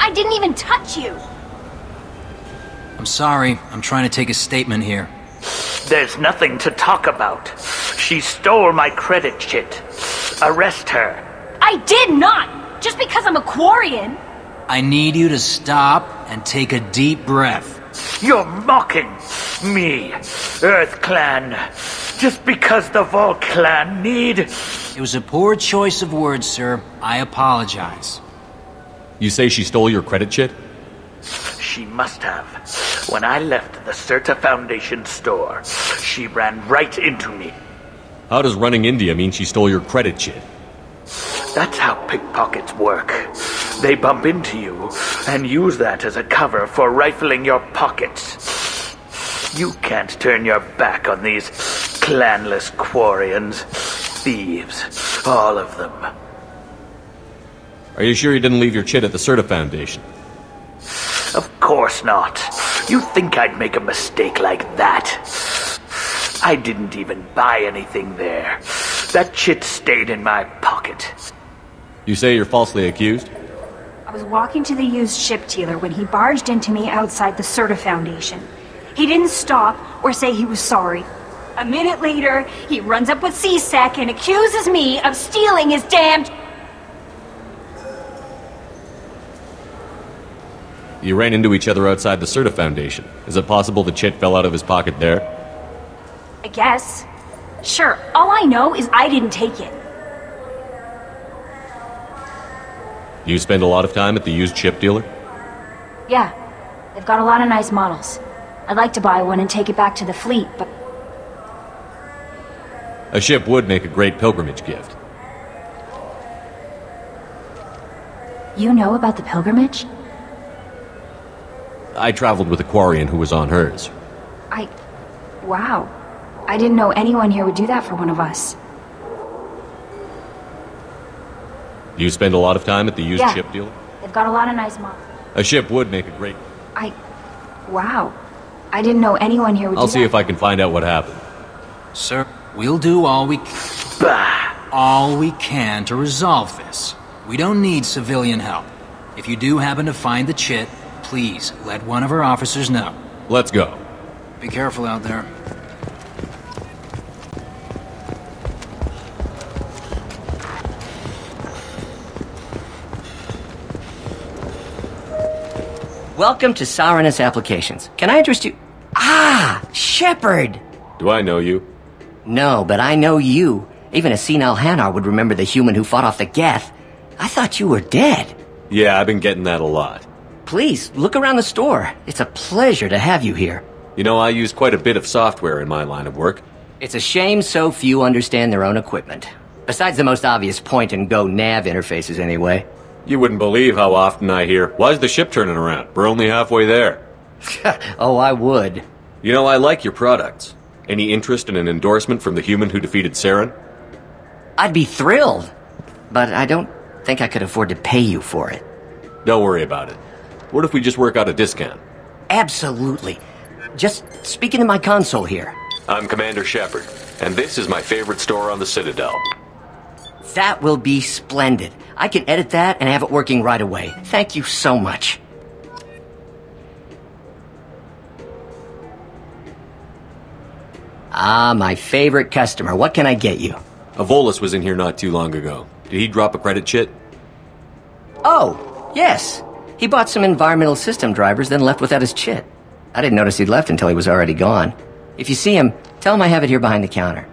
I didn't even touch you! I'm sorry. I'm trying to take a statement here. There's nothing to talk about. She stole my credit chit. Arrest her. I did not! Just because I'm a Quarian! I need you to stop and take a deep breath. You're mocking me, Earth Clan, just because the Vol Clan need... It was a poor choice of words, sir. I apologize. You say she stole your credit chit? She must have. When I left the Certa Foundation store, she ran right into me. How does running into you mean she stole your credit chit? That's how pickpockets work. They bump into you and use that as a cover for rifling your pockets. You can't turn your back on these clanless Quarians. Thieves, all of them. Are you sure you didn't leave your chit at the Certa Foundation? Of course not. You think I'd make a mistake like that? I didn't even buy anything there. That chit stayed in my pocket. You say you're falsely accused? I was walking to the used ship dealer when he barged into me outside the Certa Foundation. He didn't stop or say he was sorry. A minute later, he runs up with C-Sec and accuses me of stealing his damned... You ran into each other outside the Certa Foundation. Is it possible the chit fell out of his pocket there? I guess. Sure, all I know is I didn't take it. You spend a lot of time at the used ship dealer? Yeah, they've got a lot of nice models. I'd like to buy one and take it back to the fleet, but... A ship would make a great pilgrimage gift. You know about the pilgrimage? I traveled with a Quarian who was on hers. Wow. I didn't know anyone here would do that for one of us. You spend a lot of time at the used ship dealer? They've got a lot of nice models. A ship would make a great... Wow. I didn't know anyone here would do that. I'll see if I can find out what happened. Sir, we'll do all we can to resolve this. We don't need civilian help. If you do happen to find the chit, please let one of our officers know. Let's go. Be careful out there. Welcome to Saranus Applications. Can I interest you? Ah, Shepard! Do I know you? No, but I know you. Even a senile Hanar would remember the human who fought off the Geth. I thought you were dead. Yeah, I've been getting that a lot. Please, look around the store. It's a pleasure to have you here. You know, I use quite a bit of software in my line of work. It's a shame so few understand their own equipment. Besides the most obvious point-and-go nav interfaces, anyway. You wouldn't believe how often I hear, "Why's the ship turning around? We're only halfway there." Oh, I would. You know, I like your products. Any interest in an endorsement from the human who defeated Saren? I'd be thrilled. But I don't think I could afford to pay you for it. Don't worry about it. What if we just work out a discount? Absolutely. Just speak into my console here. I'm Commander Shepard, and this is my favorite store on the Citadel. That will be splendid. I can edit that and have it working right away. Thank you so much. Ah, my favorite customer. What can I get you? A Volus was in here not too long ago. Did he drop a credit chit? Oh, yes. He bought some environmental system drivers, then left without his chit. I didn't notice he'd left until he was already gone. If you see him, tell him I have it here behind the counter.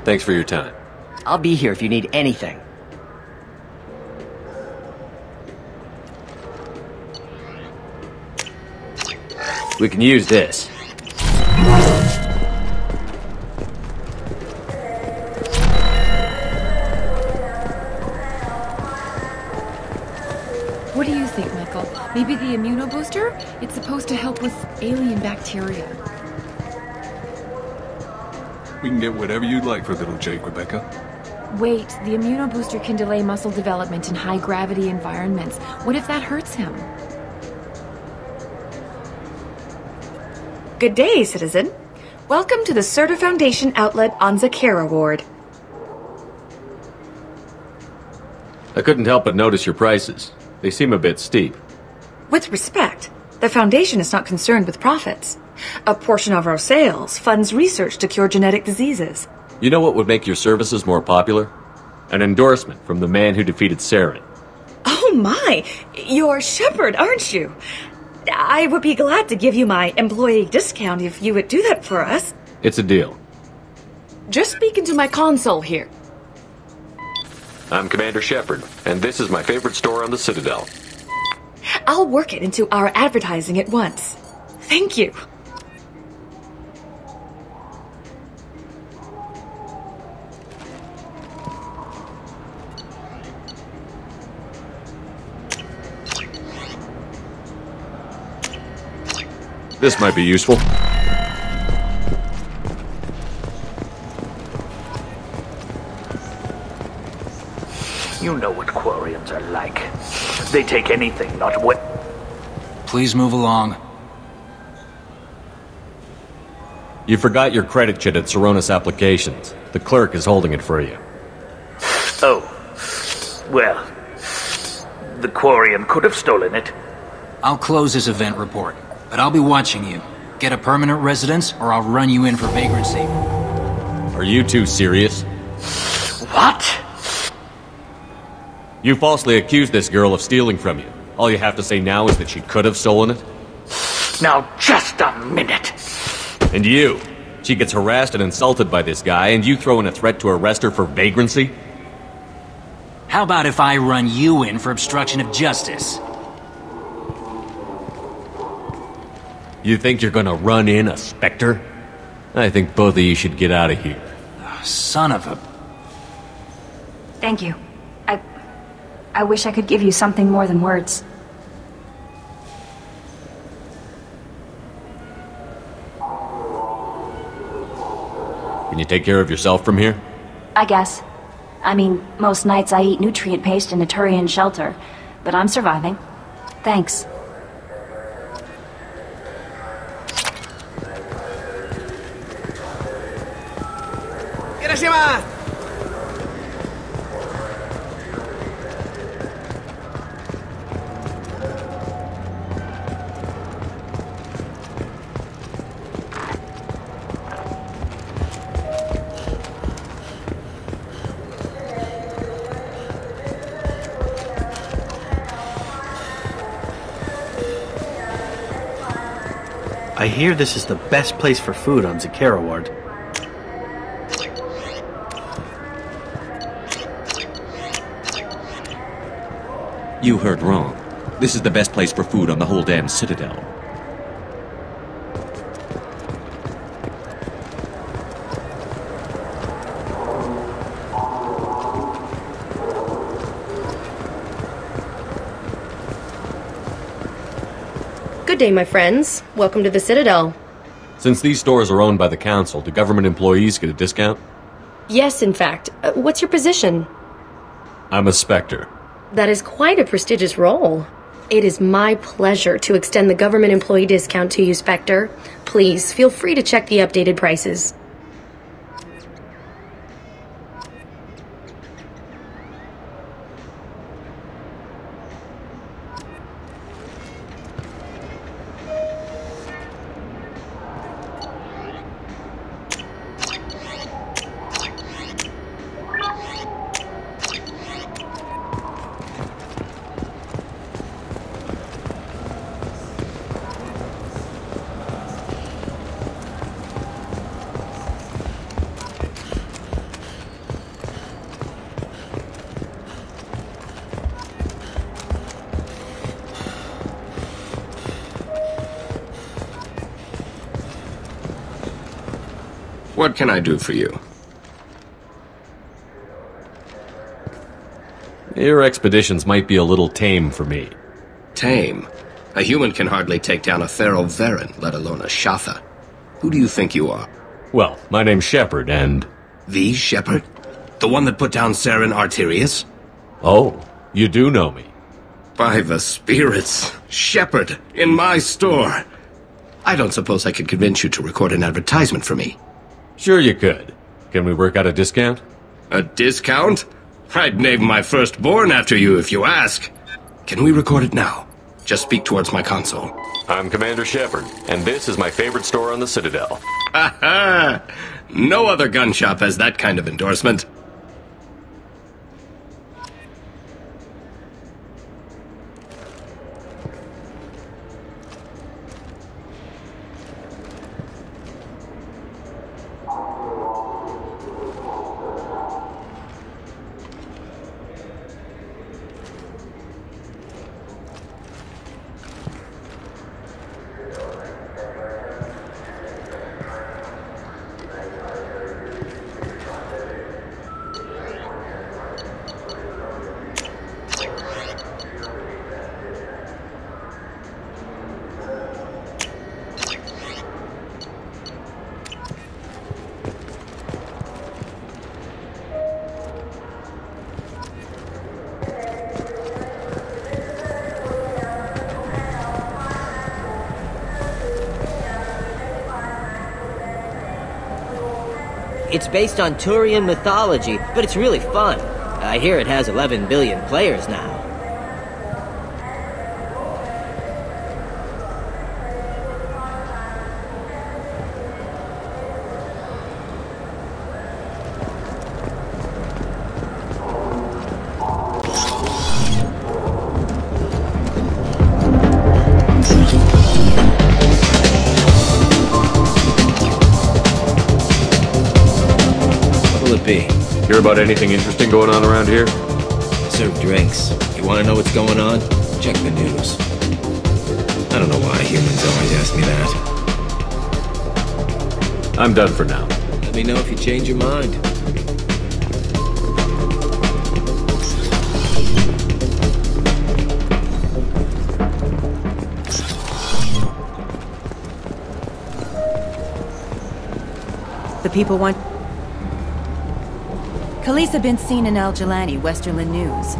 Thanks for your time. I'll be here if you need anything. We can use this. booster? It's supposed to help with alien bacteria. We can get whatever you'd like for little Jake, Rebecca. Wait, the immunobooster can delay muscle development in high-gravity environments. What if that hurts him? Good day, citizen. Welcome to the Serta Foundation outlet on Zakara Ward. I couldn't help but notice your prices. They seem a bit steep. With respect, the Foundation is not concerned with profits. A portion of our sales funds research to cure genetic diseases. You know what would make your services more popular? An endorsement from the man who defeated Saren. Oh my! You're Shepard, aren't you? I would be glad to give you my employee discount if you would do that for us. It's a deal. Just speak into my console here. I'm Commander Shepard, and this is my favorite store on the Citadel. I'll work it into our advertising at once. Thank you. This might be useful. You know what Quarians are like. They take anything, not what... Please move along. You forgot your credit chit at Saronis Applications. The clerk is holding it for you. Oh. Well, the Quarian could have stolen it. I'll close this event report, but I'll be watching you. Get a permanent residence, or I'll run you in for vagrancy. Are you two serious? What? You falsely accused this girl of stealing from you. All you have to say now is that she could have stolen it? Now, just a minute. And you? She gets harassed and insulted by this guy, and you throw in a threat to arrest her for vagrancy? How about if I run you in for obstruction of justice? You think you're gonna run in a Spectre? I think both of you should get out of here. Son of a... Thank you. I wish I could give you something more than words. Can you take care of yourself from here? I guess. I mean, most nights I eat nutrient paste in a Turian shelter, but I'm surviving. Thanks. I hear this is the best place for food on Zakara Ward. You heard wrong. This is the best place for food on the whole damn Citadel. Good day, my friends. Welcome to the Citadel. Since these stores are owned by the Council, do government employees get a discount? Yes, in fact. What's your position? I'm a Spectre. That is quite a prestigious role. It is my pleasure to extend the government employee discount to you, Spectre. Please, feel free to check the updated prices. What can I do for you? Your expeditions might be a little tame for me. Tame? A human can hardly take down a feral Varen, let alone a Shatha. Who do you think you are? Well, my name's Shepard, and... The Shepard? The one that put down Saren Arterius? Oh, you do know me. By the spirits. Shepard, in my store. I don't suppose I could convince you to record an advertisement for me. Sure you could. Can we work out a discount? A discount? I'd name my firstborn after you if you ask. Can we record it now? Just speak towards my console. I'm Commander Shepard, and this is my favorite store on the Citadel. Ha ha! No other gun shop has that kind of endorsement. It's based on Turian mythology, but it's really fun. I hear it has 11 billion players now. Hear about anything interesting going on around here? I serve drinks. You want to know what's going on? Check the news. I don't know why humans always ask me that. I'm done for now. Let me know if you change your mind. The people want... Khaleesa been seen in Al Jalani, Westerland News.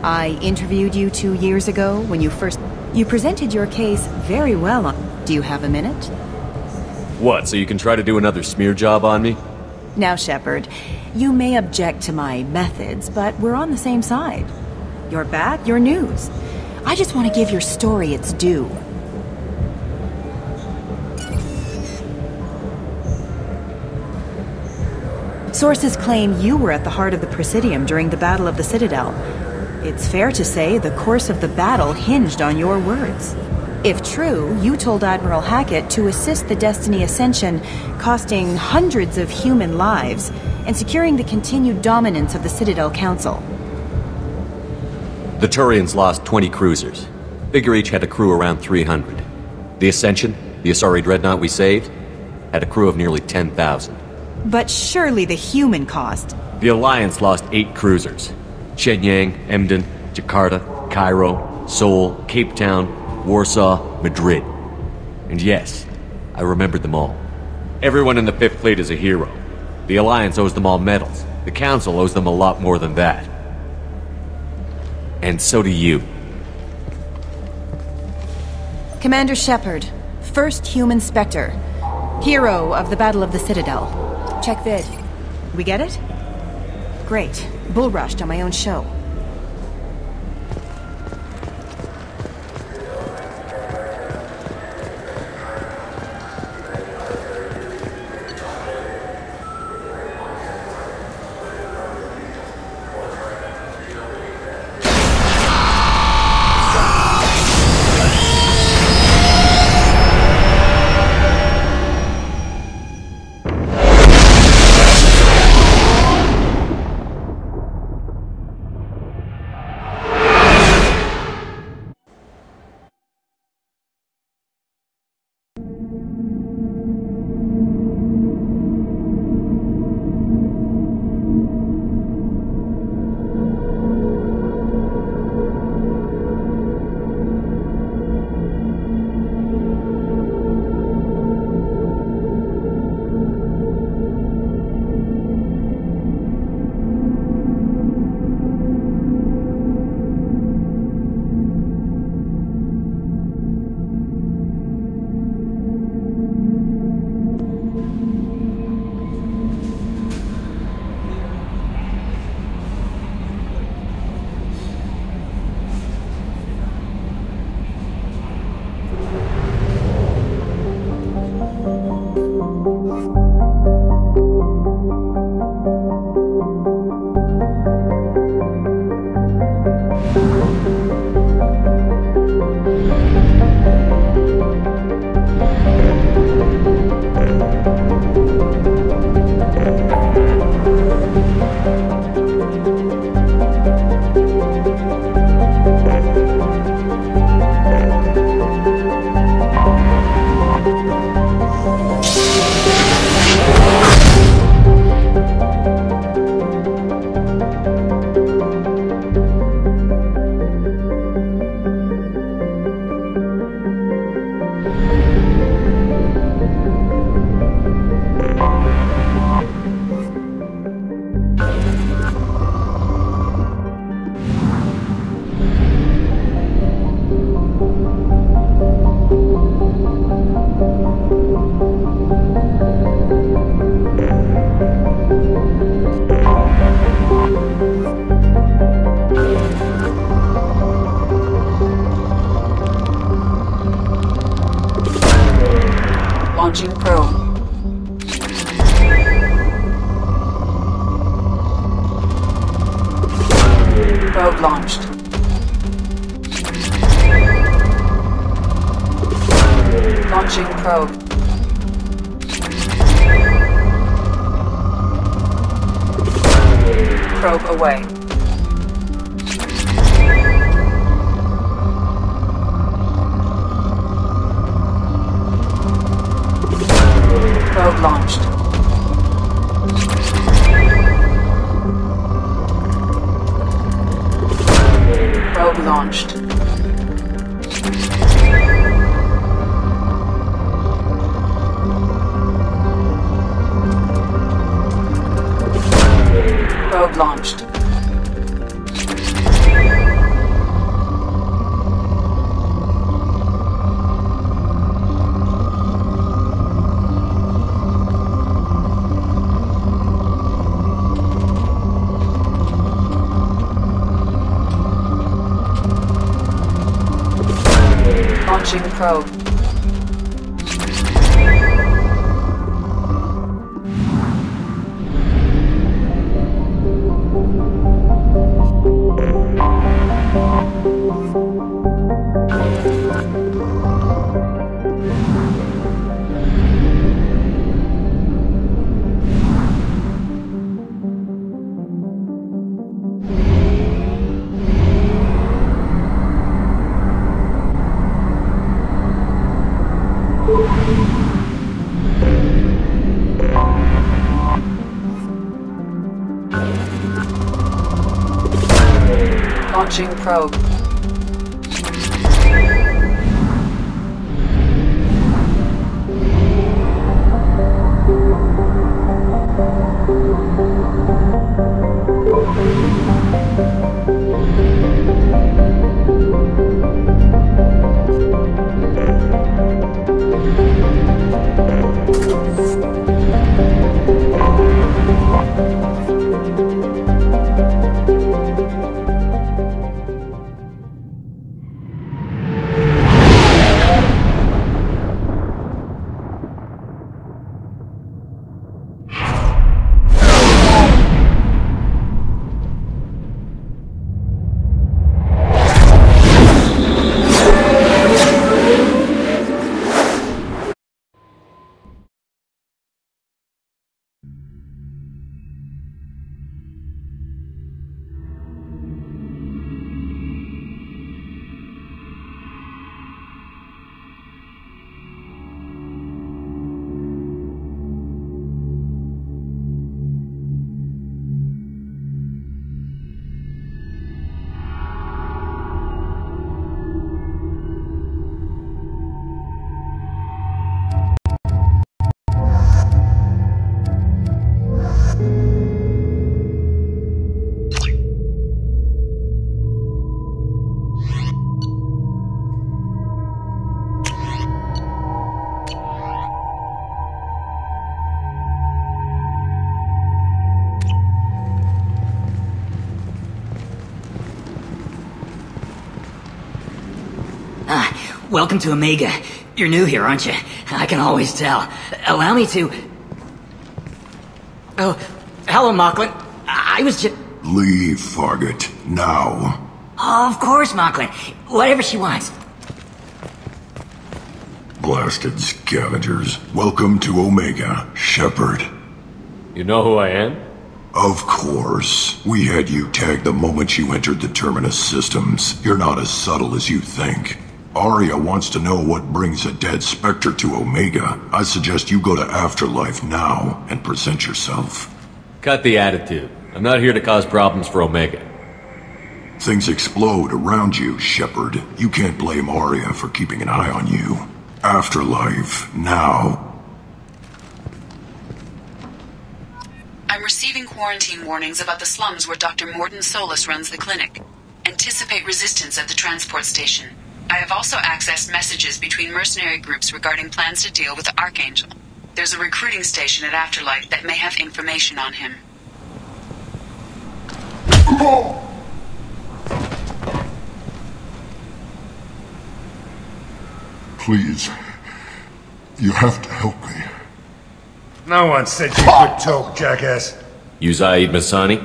I interviewed you 2 years ago when you first... You presented your case very well on... Do you have a minute? What, so you can try to do another smear job on me? Now, Shepard, you may object to my methods, but we're on the same side. You're back, your news. I just want to give your story its due. Sources claim you were at the heart of the Presidium during the Battle of the Citadel. It's fair to say the course of the battle hinged on your words. If true, you told Admiral Hackett to assist the Destiny Ascension, costing hundreds of human lives, and securing the continued dominance of the Citadel Council. The Turians lost 20 cruisers. Figure each had a crew around 300. The Ascension, the Asari dreadnought we saved, had a crew of nearly 10,000. But surely the human cost. The Alliance lost 8 cruisers. Shenyang, Emden, Jakarta, Cairo, Seoul, Cape Town, Warsaw, Madrid. And yes, I remembered them all. Everyone in the 5th Fleet is a hero. The Alliance owes them all medals. The Council owes them a lot more than that. And so do you. Commander Shepard, first human Spectre. Hero of the Battle of the Citadel. Check vid. We get it? Great. Bull rushed on my own show. Launching probe. Probe launched. Launching probe. Probe away. Probe launched. Probe launched. Probe launched. Launching probe. Launching probe. Welcome to Omega. You're new here, aren't you? I can always tell. Allow me to... Oh, hello, Mocklin. I was just... Leave, Fargate. Now. Oh, of course, Mocklin. Whatever she wants. Blasted scavengers. Welcome to Omega, Shepard. You know who I am? Of course. We had you tagged the moment you entered the Terminus systems. You're not as subtle as you think. Arya wants to know what brings a dead Spectre to Omega. I suggest you go to Afterlife now and present yourself. Cut the attitude. I'm not here to cause problems for Omega. Things explode around you, Shepard. You can't blame Arya for keeping an eye on you. Afterlife, now. I'm receiving quarantine warnings about the slums where Dr. Morden Solus runs the clinic. Anticipate resistance at the transport station. I have also accessed messages between mercenary groups regarding plans to deal with the Archangel. There's a recruiting station at Afterlife that may have information on him. Please, you have to help me. No one said you could talk, jackass. You Zaid Masani?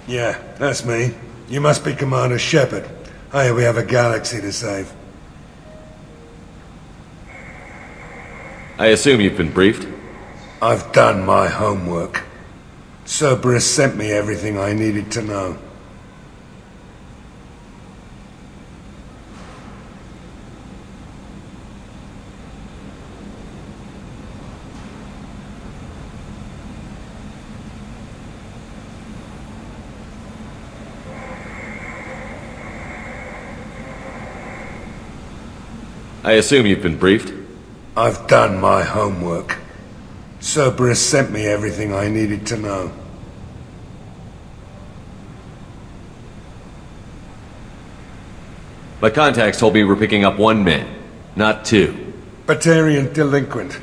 Yeah, that's me. You must be Commander Shepard. Hey, we have a galaxy to save. I assume you've been briefed? I've done my homework. Cerberus sent me everything I needed to know. I assume you've been briefed? I've done my homework. Cerberus sent me everything I needed to know. My contacts told me we're picking up one man, not two. Batarian delinquent.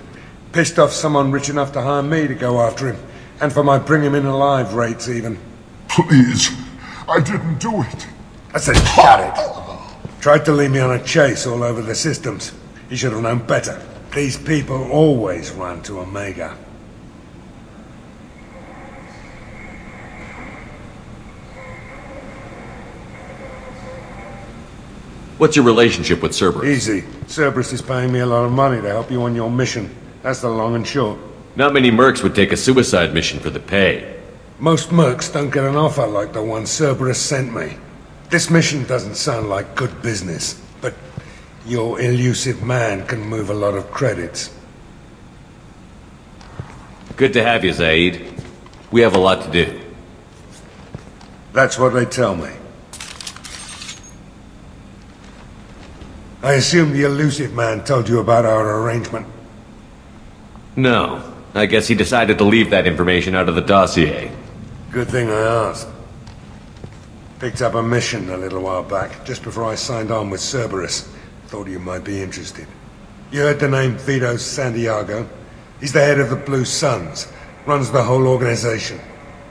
Pissed off someone rich enough to hire me to go after him. And for my bring him in alive rates even. Please, I didn't do it. I said shut it. Tried to lead me on a chase all over the systems. He should have known better. These people always run to Omega. What's your relationship with Cerberus? Easy. Cerberus is paying me a lot of money to help you on your mission. That's the long and short. Not many mercs would take a suicide mission for the pay. Most mercs don't get an offer like the one Cerberus sent me. This mission doesn't sound like good business, but your elusive man can move a lot of credits. Good to have you, Zaid. We have a lot to do. That's what they tell me. I assume the elusive man told you about our arrangement. No. I guess he decided to leave that information out of the dossier. Good thing I asked. Picked up a mission a little while back, just before I signed on with Cerberus. Thought you might be interested. You heard the name Vito Santiago? He's the head of the Blue Suns, runs the whole organization.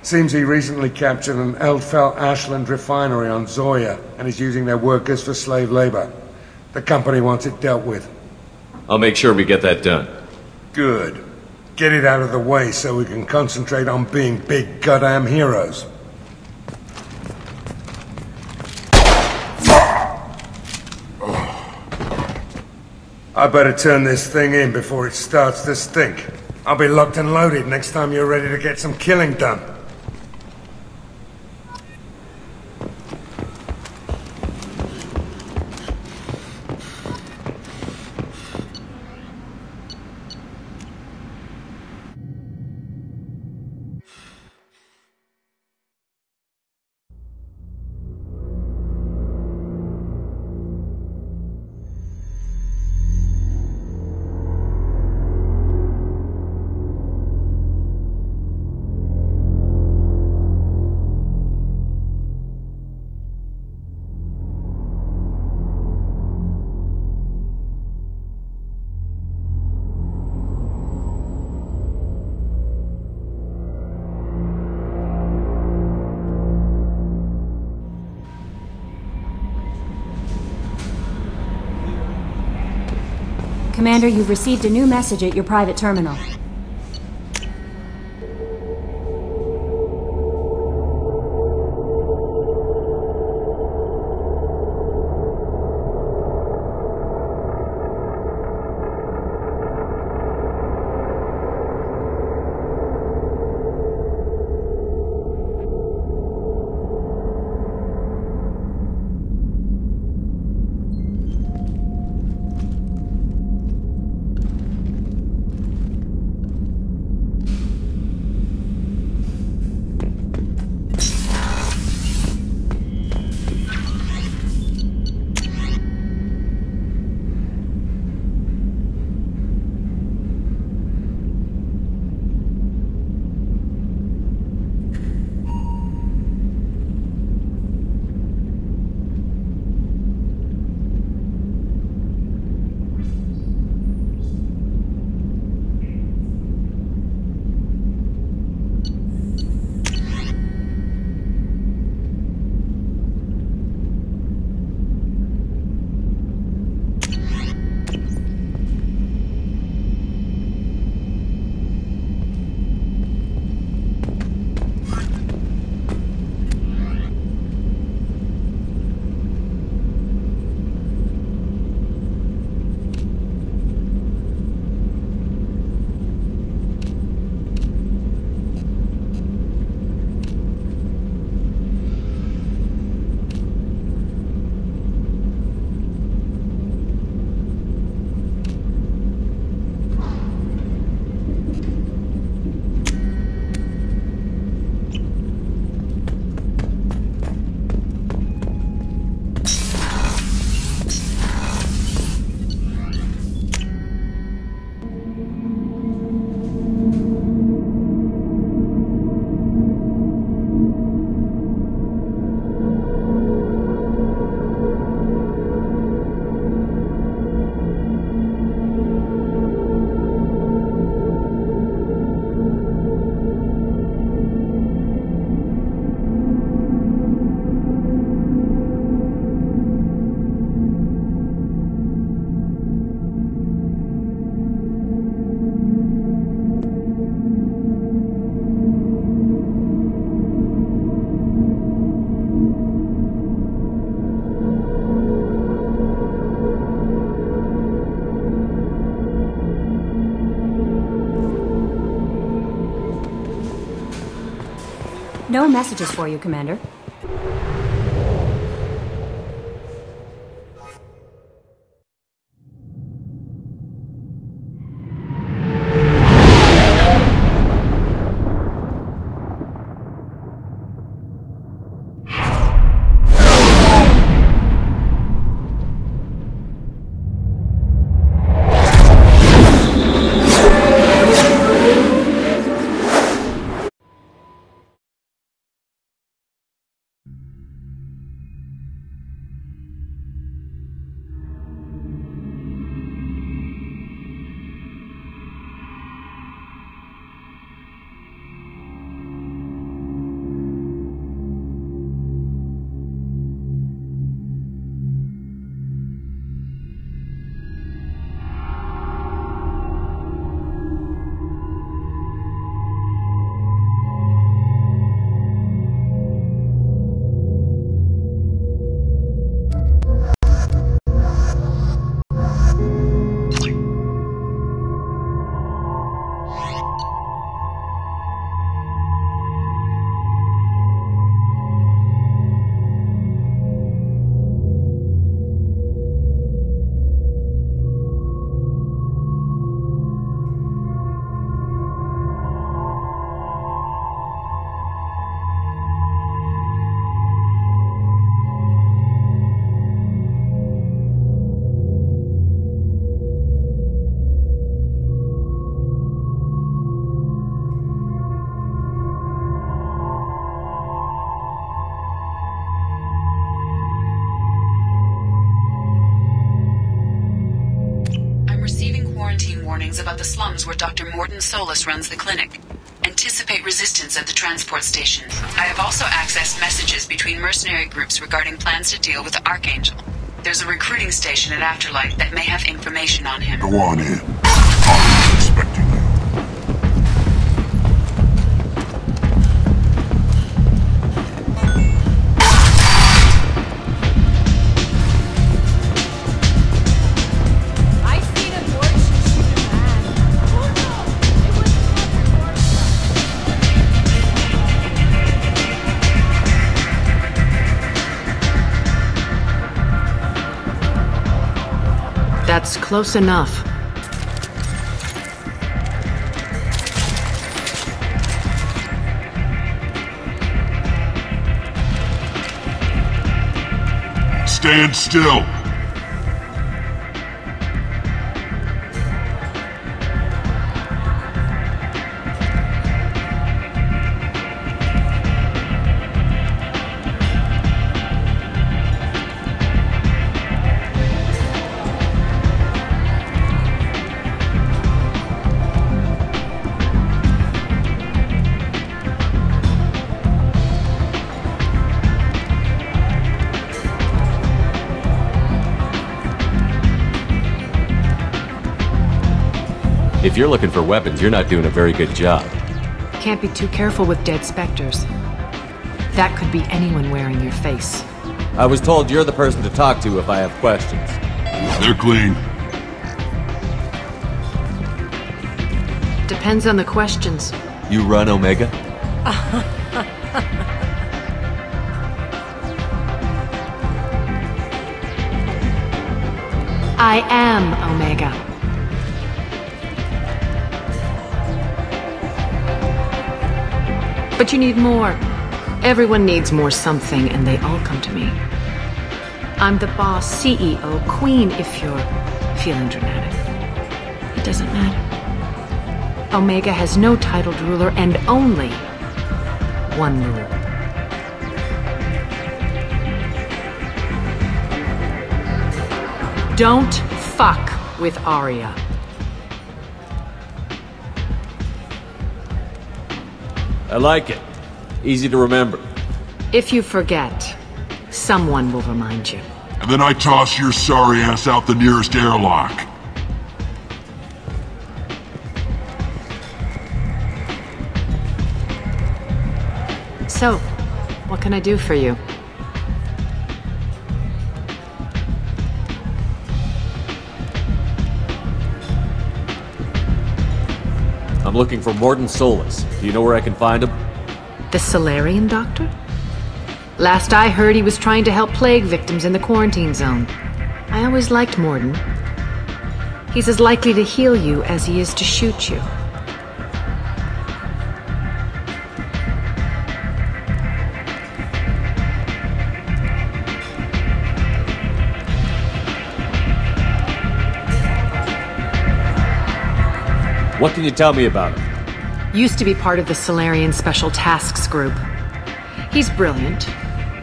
Seems he recently captured an Eldfell Ashland refinery on Zoya, and is using their workers for slave labor. The company wants it dealt with. I'll make sure we get that done. Good. Get it out of the way so we can concentrate on being big goddamn heroes. I better turn this thing in before it starts to stink. I'll be locked and loaded next time you're ready to get some killing done. Commander, you've received a new message at your private terminal. messages for you, Commander. About the slums where Dr. Morden Solus runs the clinic. Anticipate resistance at the transport station. I have also accessed messages between mercenary groups regarding plans to deal with the Archangel. There's a recruiting station at Afterlight that may have information on him. Go on in. I'm expecting you. That's close enough. Stand still. If you're looking for weapons, you're not doing a very good job. Can't be too careful with dead specters. That could be anyone wearing your face. I was told you're the person to talk to if I have questions. They're clean. Depends on the questions. You run Omega? I am Omega. But you need more. Everyone needs more something, and they all come to me. I'm the boss, CEO, queen, if you're feeling dramatic. It doesn't matter. Omega has no titled ruler and only one rule. Don't fuck with Arya. I like it. Easy to remember. If you forget, someone will remind you. And then I toss your sorry ass out the nearest airlock. So, what can I do for you? I'm looking for Morden Solus. Do you know where I can find him? The Solarian doctor? Last I heard, he was trying to help plague victims in the quarantine zone. I always liked Morden. He's as likely to heal you as he is to shoot you. What can you tell me about him? Used to be part of the Solarian Special Tasks Group. He's brilliant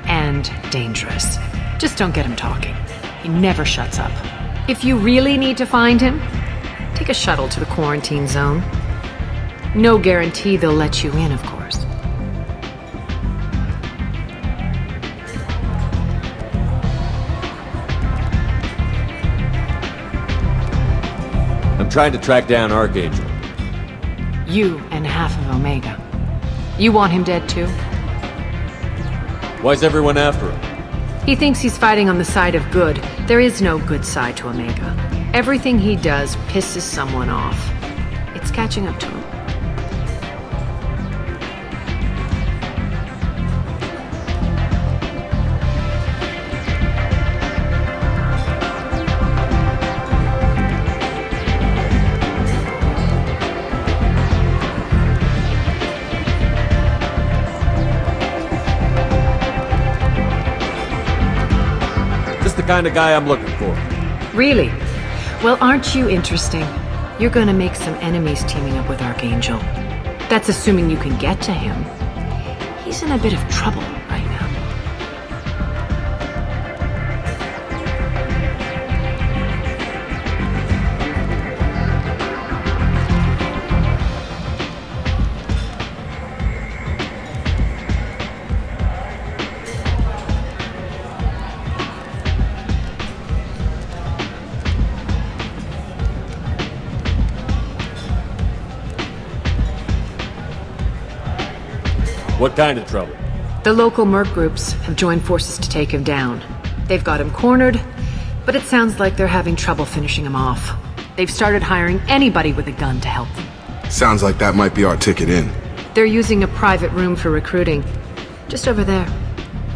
and dangerous. Just don't get him talking. He never shuts up. If you really need to find him, take a shuttle to the quarantine zone. No guarantee they'll let you in, of course. I'm trying to track down Archangel. You and half of Omega. You want him dead too? Why's everyone after him? He thinks he's fighting on the side of good. There is no good side to Omega. Everything he does pisses someone off. It's catching up to him. The kind of guy I'm looking for. Really? Well, aren't you interesting? You're gonna make some enemies teaming up with Archangel. That's assuming you can get to him. He's in a bit of trouble right now. What kind of trouble? The local merc groups have joined forces to take him down. They've got him cornered, but it sounds like they're having trouble finishing him off. They've started hiring anybody with a gun to help them. Sounds like that might be our ticket in. They're using a private room for recruiting. Just over there.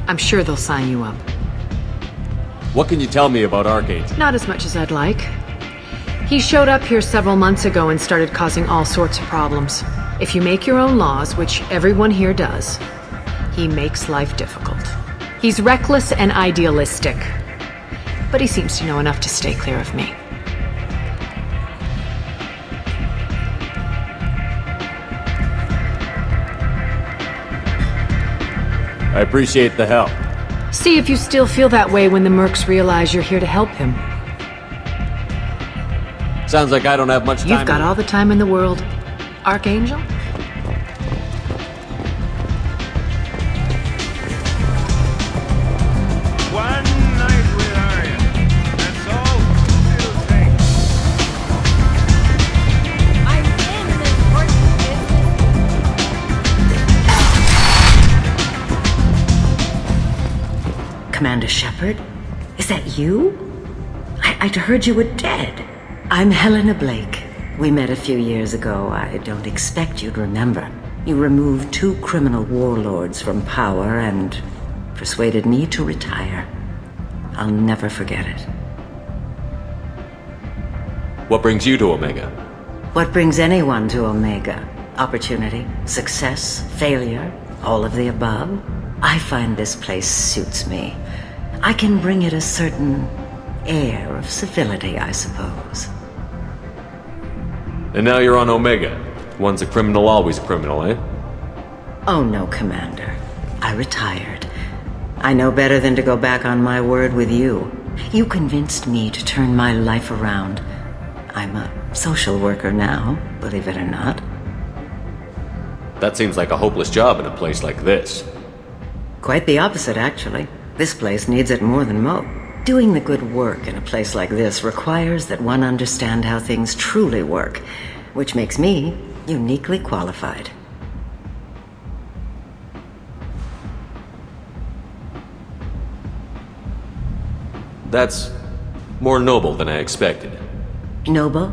I'm sure they'll sign you up. What can you tell me about Archangel? Not as much as I'd like. He showed up here several months ago and started causing all sorts of problems. If you make your own laws, which everyone here does, he makes life difficult. He's reckless and idealistic, but he seems to know enough to stay clear of me. I appreciate the help. See if you still feel that way when the mercs realize you're here to help him. Sounds like I don't have much time. You've got all the time in the world. Archangel? One night with Arya. That's all she'll take. I'm in this important business. Commander Shepard? Is that you? I'd heard you were dead. I'm Helena Blake. We met a few years ago. I don't expect you'd remember. You removed 2 criminal warlords from power and persuaded me to retire. I'll never forget it. What brings you to Omega? What brings anyone to Omega? Opportunity, success, failure, all of the above? I find this place suits me. I can bring it a certain air of civility, I suppose. And now you're on Omega. Once a criminal, always a criminal, eh? Oh no, Commander. I retired. I know better than to go back on my word with you. You convinced me to turn my life around. I'm a social worker now, believe it or not. That seems like a hopeless job in a place like this. Quite the opposite, actually. This place needs it more than most. Doing the good work in a place like this requires that one understand how things truly work, which makes me uniquely qualified. That's more noble than I expected. Noble?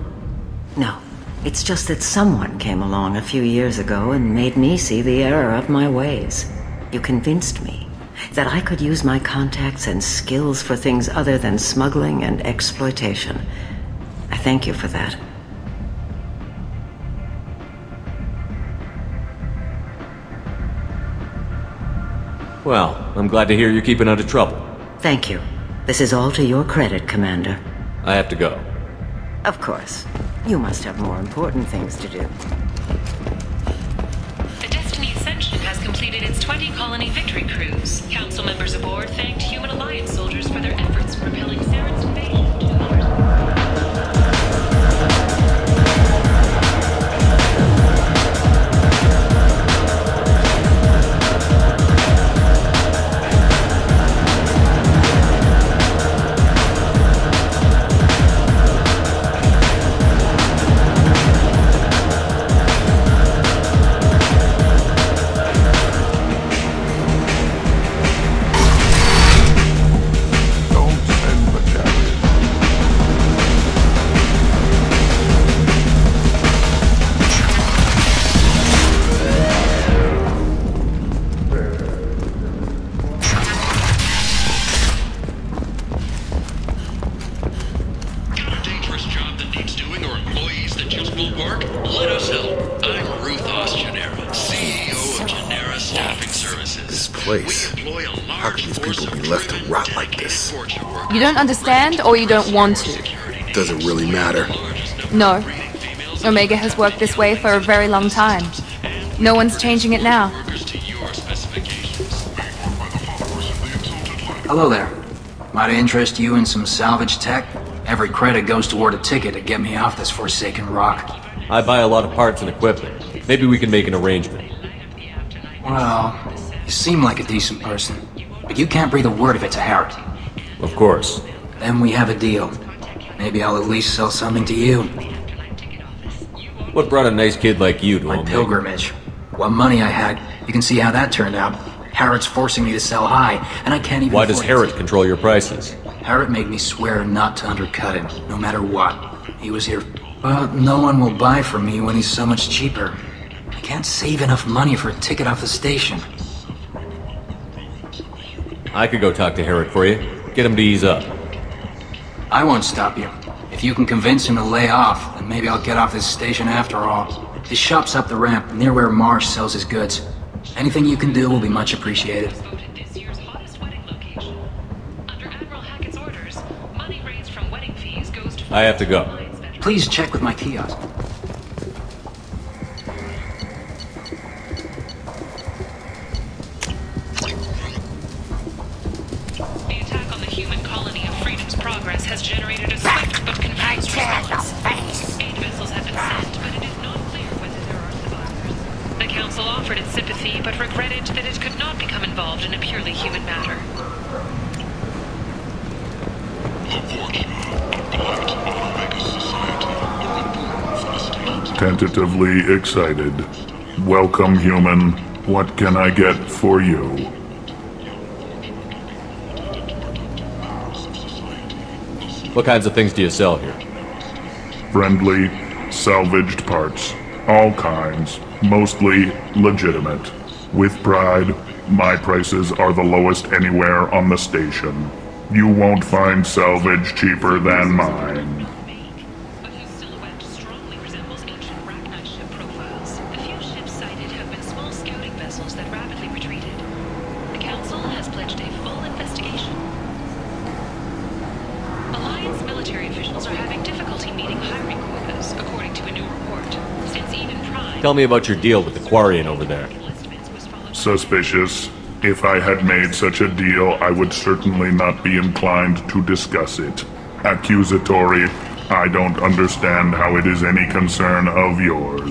No. It's just that someone came along a few years ago and made me see the error of my ways. You convinced me that I could use my contacts and skills for things other than smuggling and exploitation. I thank you for that. Well, I'm glad to hear you're keeping out of trouble. Thank you. This is all to your credit, Commander. I have to go. Of course. You must have more important things to do. The Destiny Ascension has completed its 20-colony victory cruise. Council members aboard thanked Human Alliance soldiers for their efforts in repelling Saren's invasion. You don't understand, or you don't want to? Doesn't really matter. No. Omega has worked this way for a very long time. No one's changing it now. Hello there. Might I interest you in some salvage tech? Every credit goes toward a ticket to get me off this forsaken rock. I buy a lot of parts and equipment. Maybe we can make an arrangement. Well, you seem like a decent person, but you can't breathe a word of it to Harrod. Of course. Then we have a deal. Maybe I'll at least sell something to you. What brought a nice kid like you to my pilgrimage? What money I had, you can see how that turned out. Harrod's forcing me to sell high, and I can't even. Why does Harrod control your prices? Harrod made me swear not to undercut him, no matter what. He was here. But no one will buy from me when he's so much cheaper. I can't save enough money for a ticket off the station. I could go talk to Harrod for you. Get him to ease up. I won't stop you. If you can convince him to lay off, then maybe I'll get off this station after all. His shop's up the ramp, near where Marsh sells his goods. Anything you can do will be much appreciated. I have to go. Please check with my kiosk. The attack on the human colony of Freedom's Progress has generated a swift but confused response. 8 vessels have been sent, but it is not clear whether there are survivors. The Council offered its sympathy, but regretted that it could not become involved in a purely human matter. Tentatively excited. Welcome, human. What can I get for you? What kinds of things do you sell here? Friendly, salvaged parts. All kinds. Mostly legitimate. With pride, my prices are the lowest anywhere on the station. You won't find salvage cheaper than mine. Tell me about your deal with the Quarian over there. Suspicious. If I had made such a deal, I would certainly not be inclined to discuss it. Accusatory. I don't understand how it is any concern of yours.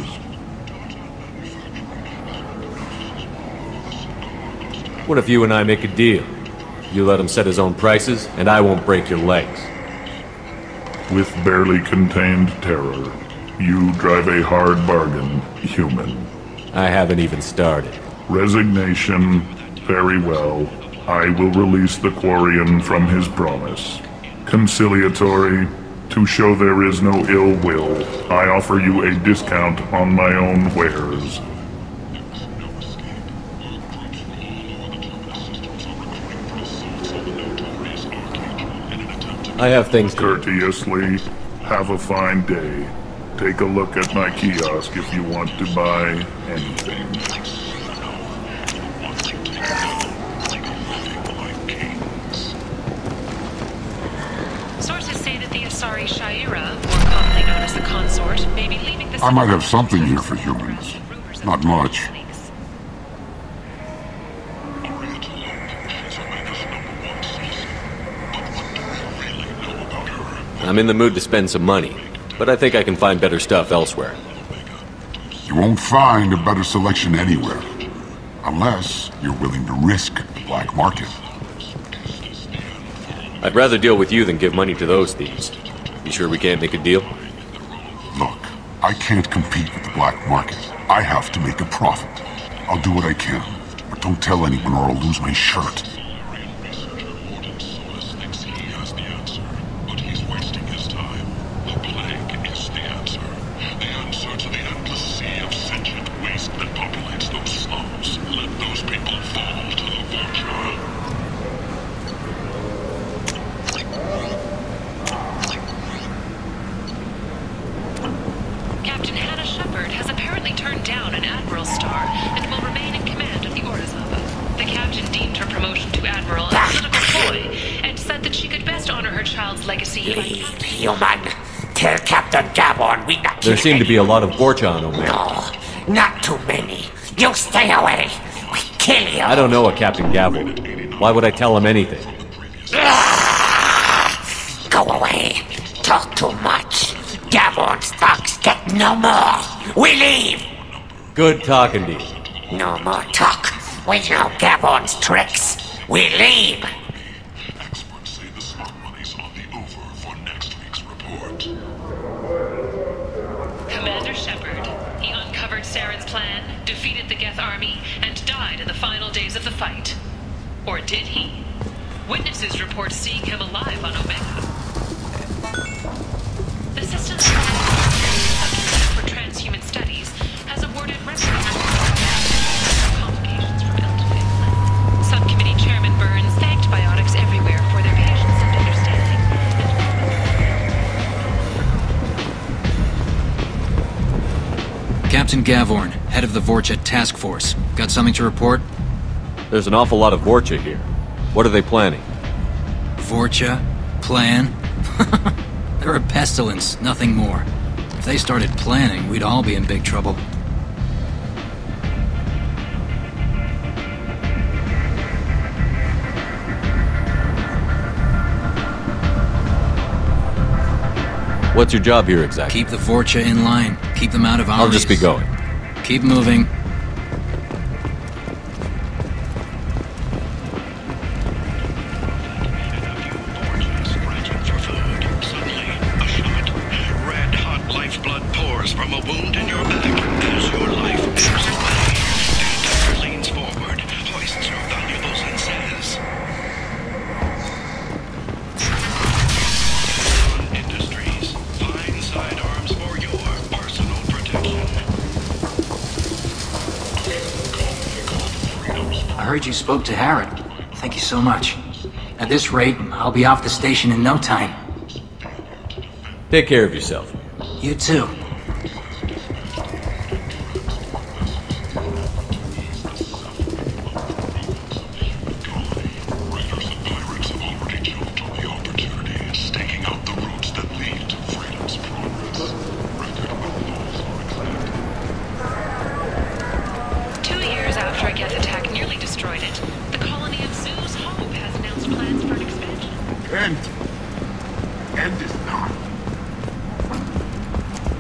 What if you and I make a deal? You let him set his own prices, and I won't break your legs. With barely contained terror, you drive a hard bargain, human. I haven't even started. Resignation. Very well. I will release the Quarian from his promise. Conciliatory. To show there is no ill will, I offer you a discount on my own wares. I have things to do. Courteously, have a fine day. Take a look at my kiosk if you want to buy anything. Sources say that the Asari Shaira, more commonly known as the Consort, may be leaving the I might have something here for humans. Not much. I'm in the mood to spend some money, but I think I can find better stuff elsewhere. You won't find a better selection anywhere. Unless you're willing to risk the black market. I'd rather deal with you than give money to those thieves. You sure we can't make a deal? Look, I can't compete with the black market. I have to make a profit. I'll do what I can, but don't tell anyone or I'll lose my shirt. There seem to be a lot of Vorcha on Omega. No, not too many. You stay away. We kill you. I don't know a Captain Gavel. Why would I tell him anything? Go away. Talk too much. Gavorn's thugs get no more. We leave. Good talking to you. No more talk. We know Gavorn's tricks. We leave. Commander Shepard. He uncovered Saren's plan, defeated the Geth army, and died in the final days of the fight. Or did he? Witnesses report seeing him alive on Omega. The system's subcommittee for transhuman studies has awarded complications from elderly. Subcommittee Chairman Burns thanked biotics everywhere for their patience and understanding. Captain Gavorn, head of the Vorcha Task Force. Got something to report? There's an awful lot of Vorcha here. What are they planning? Vorcha? Plan? They're a pestilence, nothing more. If they started planning, we'd all be in big trouble. What's your job here exactly? Keep the Vorcha in line. Keep them out of our I'll just be going. Keep moving. I heard you spoke to Harrod. Thank you so much. At this rate, I'll be off the station in no time. Take care of yourself. You too.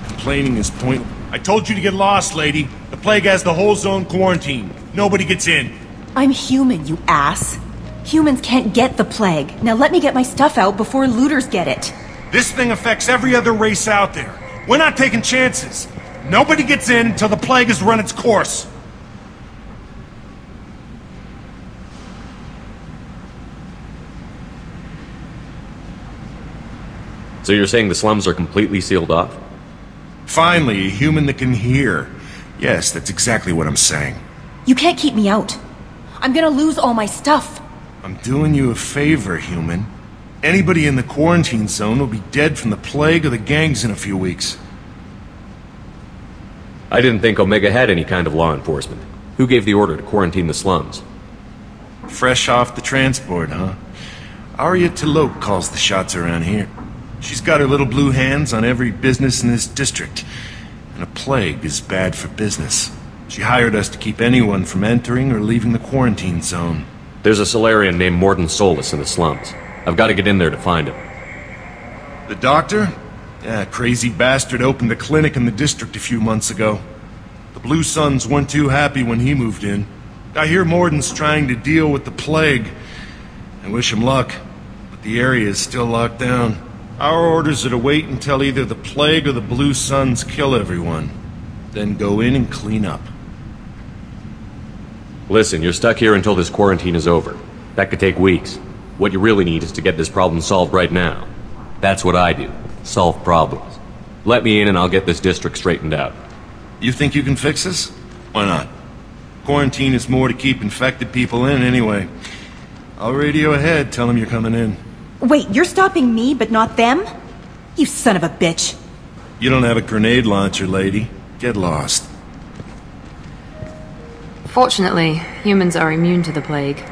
Complaining is pointless. I told you to get lost, lady. The plague has the whole zone quarantined. Nobody gets in. I'm human, you ass. Humans can't get the plague. Now let me get my stuff out before looters get it. This thing affects every other race out there. We're not taking chances. Nobody gets in until the plague has run its course. So you're saying the slums are completely sealed off? Finally, a human that can hear. Yes, that's exactly what I'm saying. You can't keep me out. I'm gonna lose all my stuff. I'm doing you a favor, human. Anybody in the quarantine zone will be dead from the plague or the gangs in a few weeks. I didn't think Omega had any kind of law enforcement. Who gave the order to quarantine the slums? Fresh off the transport, huh? Arya T'Loak calls the shots around here. She's got her little blue hands on every business in this district. And a plague is bad for business. She hired us to keep anyone from entering or leaving the quarantine zone. There's a Solarian named Morden Solus in the slums. I've got to get in there to find him. The doctor? Yeah, crazy bastard opened a clinic in the district a few months ago. The Blue Suns weren't too happy when he moved in. I hear Morden's trying to deal with the plague. I wish him luck, but the area is still locked down. Our orders are to wait until either the plague or the Blue Suns kill everyone. Then go in and clean up. Listen, you're stuck here until this quarantine is over. That could take weeks. What you really need is to get this problem solved right now. That's what I do. Solve problems. Let me in and I'll get this district straightened out. You think you can fix this? Why not? Quarantine is more to keep infected people in anyway. I'll radio ahead, tell them you're coming in. Wait, you're stopping me, but not them? You son of a bitch. You don't have a grenade launcher, lady. Get lost. Fortunately, humans are immune to the plague.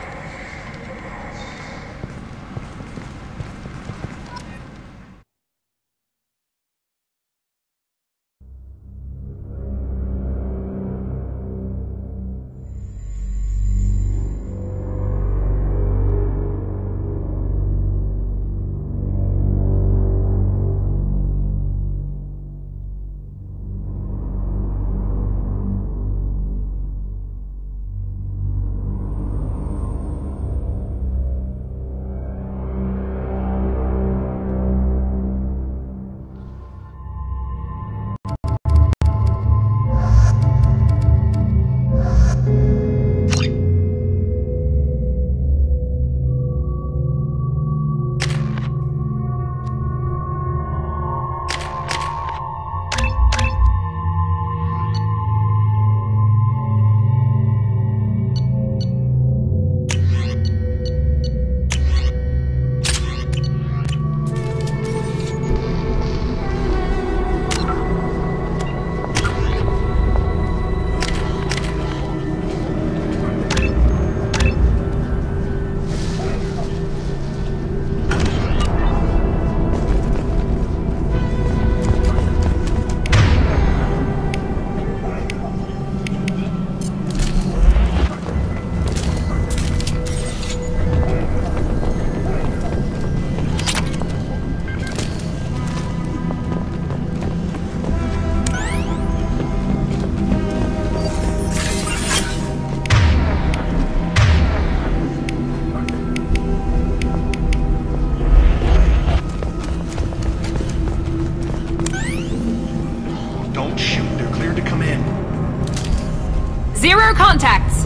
Zero contacts!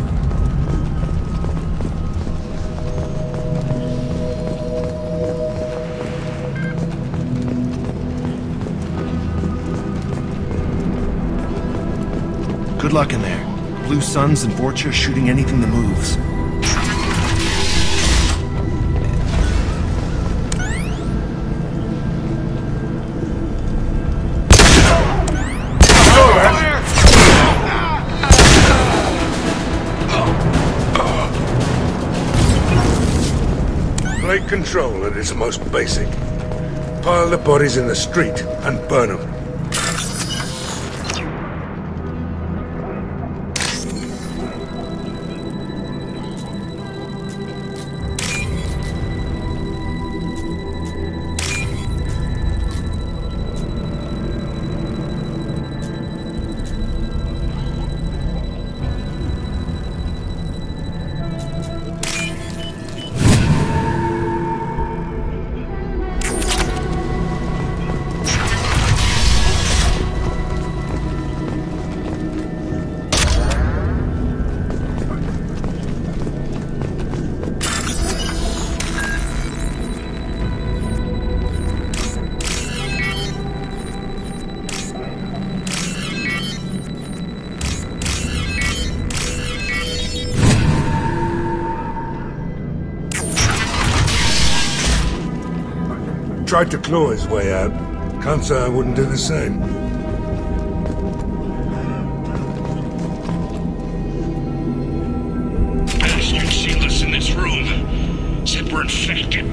Good luck in there. Blue Suns and Vorcha shooting anything that moves. Plague control at its most basic. Pile the bodies in the street and burn them. tried to claw his way out. Can't say I wouldn't do the same. Bastard sealed us in this room. Said we're infected.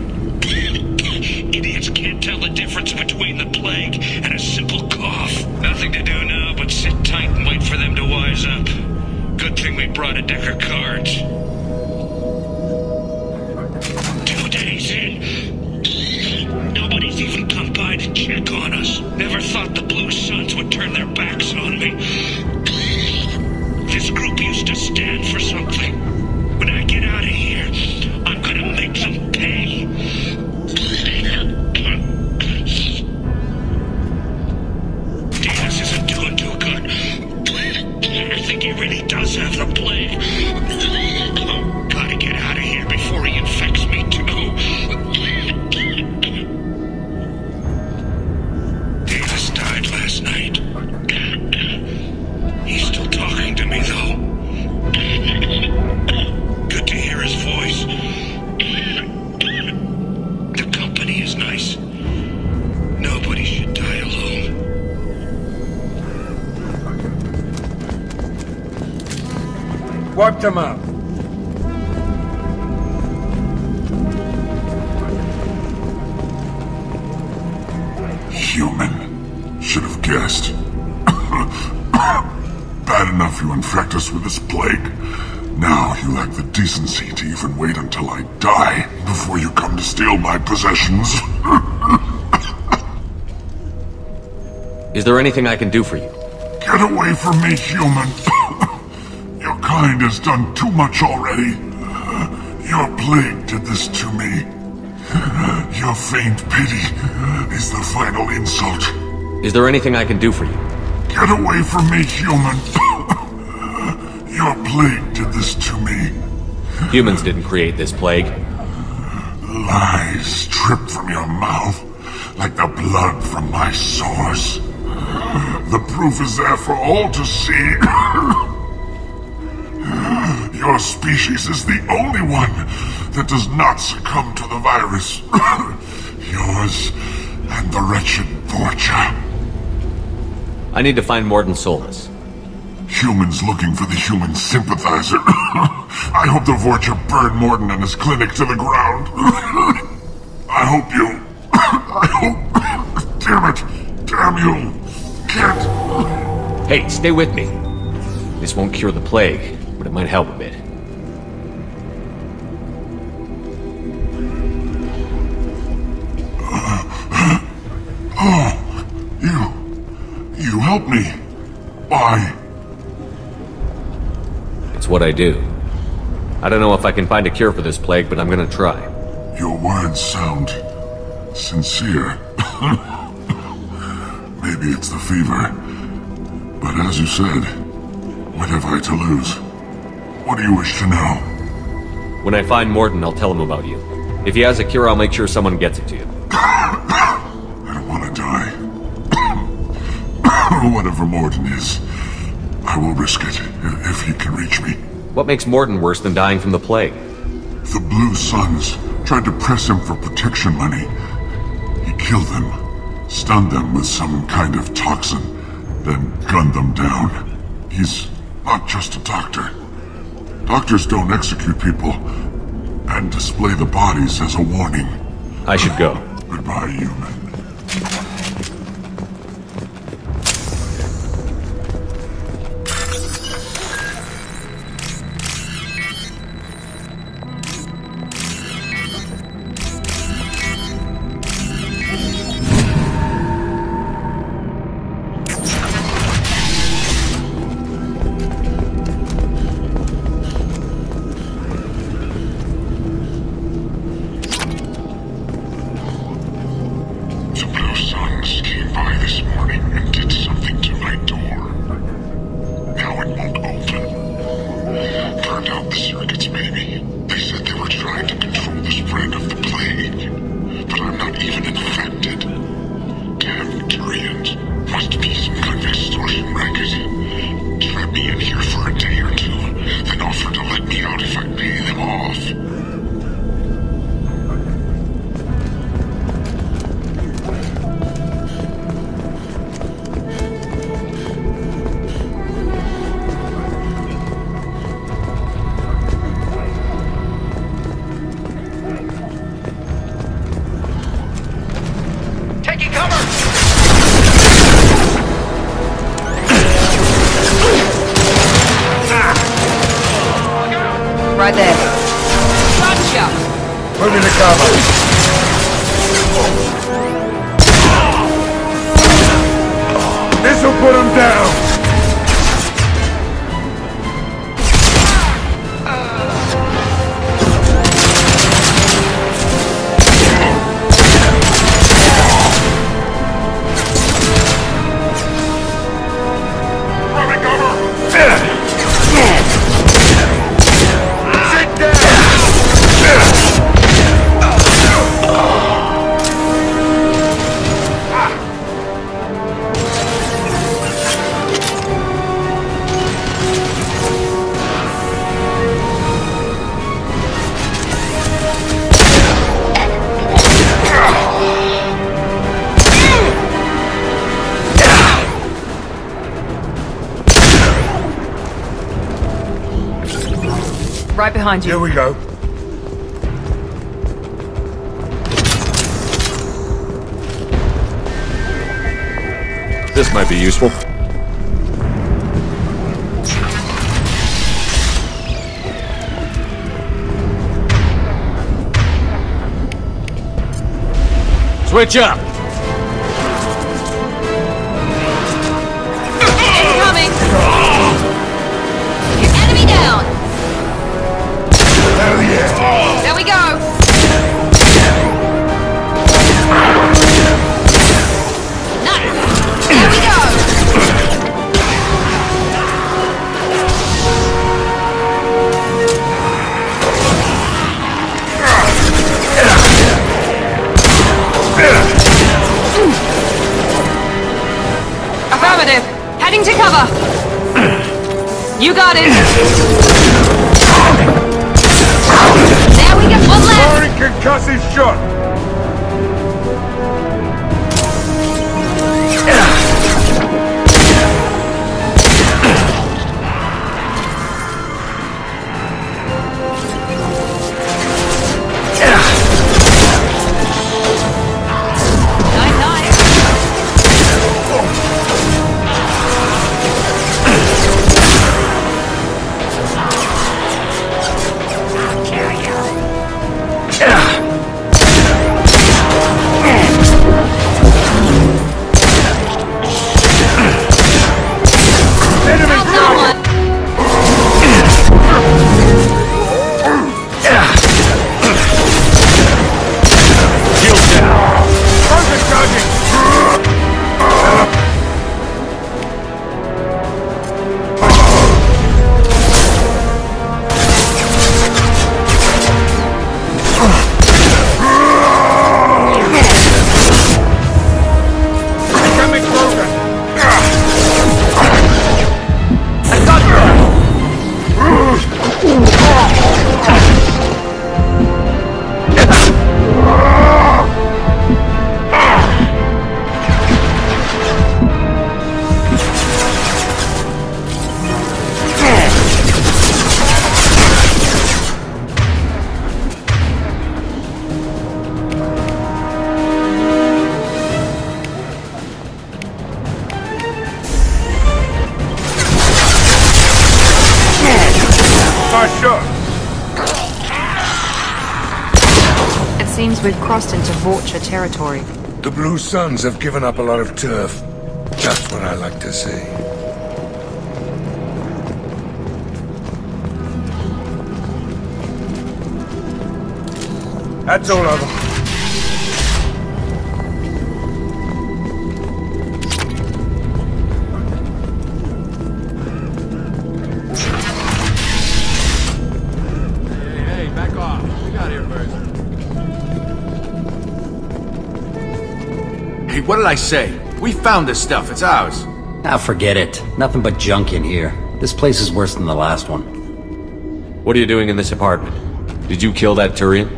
Idiots can't tell the difference between the plague and a simple cough. Nothing to do now but sit tight and wait for them to wise up. Good thing we brought a deck of cards. 2 days in. Nobody's even come by to check on us. Never thought the Blue Suns would turn their backs on me. This group used to stand for something. When I get out of here, I'm gonna make them pay. Davis isn't doing too good. I think he really does have the plague. Gotta get out of here before he infects me too. Davis died last night. He's still talking to me though. Good to hear his voice. The company is nice. Nobody should die alone. Wipe them up. Human. Should have guessed. Bad enough you infect us with this plague. Now you lack the decency to even wait until I die before you come to steal my possessions. Is there anything I can do for you? Get away from me, human. Your kind has done too much already. Your plague did this to me. Your faint pity is the final insult. Is there anything I can do for you? Get away from me, human. Your plague did this to me. Humans didn't create this plague. Lies drip from your mouth like the blood from my sores. The proof is there for all to see. Your species is the only one that does not succumb to the virus. Yours and the wretched Borgia. I need to find Morden Solus. Humans looking for the human sympathizer. I hope the Vorcha burned Morden and his clinic to the ground. I hope you... I hope... Damn it! Damn you! Can't... Hey, stay with me. This won't cure the plague, but it might help a bit. Oh, you helped me. Why? It's what I do. I don't know if I can find a cure for this plague, but I'm gonna try. Your words sound sincere. Maybe it's the fever. But as you said, what have I to lose? What do you wish to know? When I find Morden, I'll tell him about you. If he has a cure, I'll make sure someone gets it to you. I don't want to die. Whatever Morden is, I will risk it if he can reach me. What makes Morden worse than dying from the plague? The Blue Suns tried to press him for protection money. He killed them, stunned them with some kind of toxin, then gunned them down. He's not just a doctor. Doctors don't execute people and display the bodies as a warning. I should go. Goodbye, human. cover. This'll put him down. Right behind you. Here we go. This might be useful. Switch up! Incoming! Enemy down! Hell yeah! There we go! Nice! There we go! Affirmative! Heading to cover! You got it! There we go! One left! Firing concussive shot! It seems we've crossed into Vorcha territory. The Blue Suns have given up a lot of turf. Just what I like to see. That's all of them. Hey, back off. We got here first. Hey, what did I say? We found this stuff. It's ours. Ah, forget it. Nothing but junk in here. This place is worse than the last one. What are you doing in this apartment? Did you kill that Turian?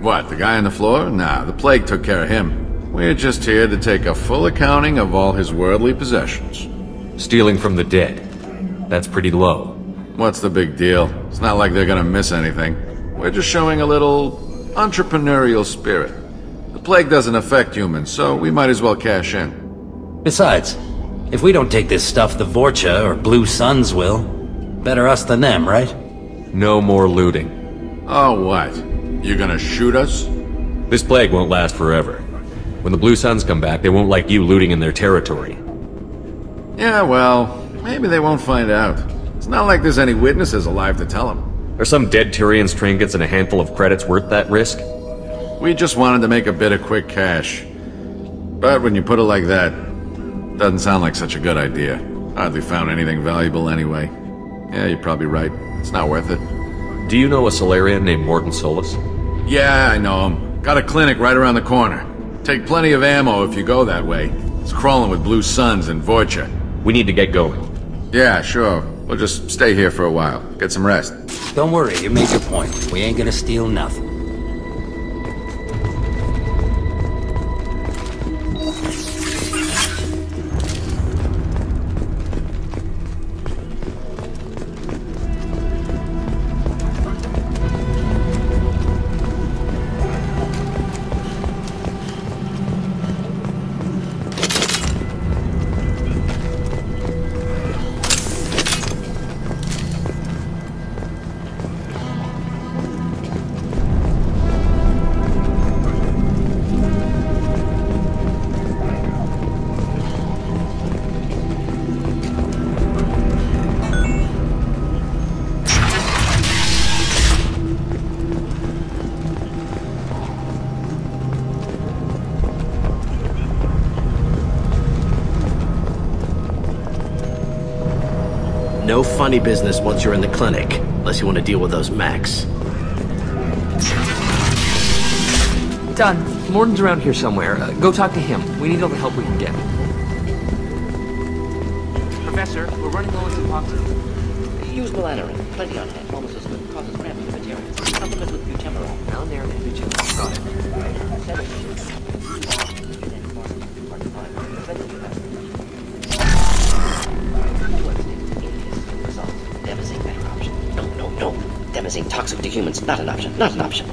What, the guy on the floor? Nah, the plague took care of him. We're just here to take a full accounting of all his worldly possessions. Stealing from the dead. That's pretty low. What's the big deal? It's not like they're gonna miss anything. We're just showing a little entrepreneurial spirit. The plague doesn't affect humans, so we might as well cash in. Besides, if we don't take this stuff, the Vorcha or Blue Suns will. Better us than them, right? No more looting. Oh, what? You gonna shoot us? This plague won't last forever. When the Blue Suns come back, they won't like you looting in their territory. Yeah, well, maybe they won't find out. It's not like there's any witnesses alive to tell them. Are some dead Tyrians' trinkets and a handful of credits worth that risk? We just wanted to make a bit of quick cash. But when you put it like that, doesn't sound like such a good idea. Hardly found anything valuable anyway. Yeah, you're probably right. It's not worth it. Do you know a Solarian named Morden Solus? Yeah, I know him. Got a clinic right around the corner. Take plenty of ammo if you go that way. It's crawling with Blue Suns and Vorcha. We need to get going. Yeah, sure. We'll just stay here for a while. Get some rest. Don't worry, you made your point. We ain't gonna steal nothing. No funny business once you're in the clinic, unless you want to deal with those mechs. Done. Morden's around here somewhere. Go talk to him. We need all the help we can get. Professor, we're running low on epoxy. Use melanorin. Plenty on hand. Almost as good. Causes cramps in materials. Supplement with butemerol. Melanorin and butemerol. Got it. No. Demazine toxic to humans. Not an option. Not an option.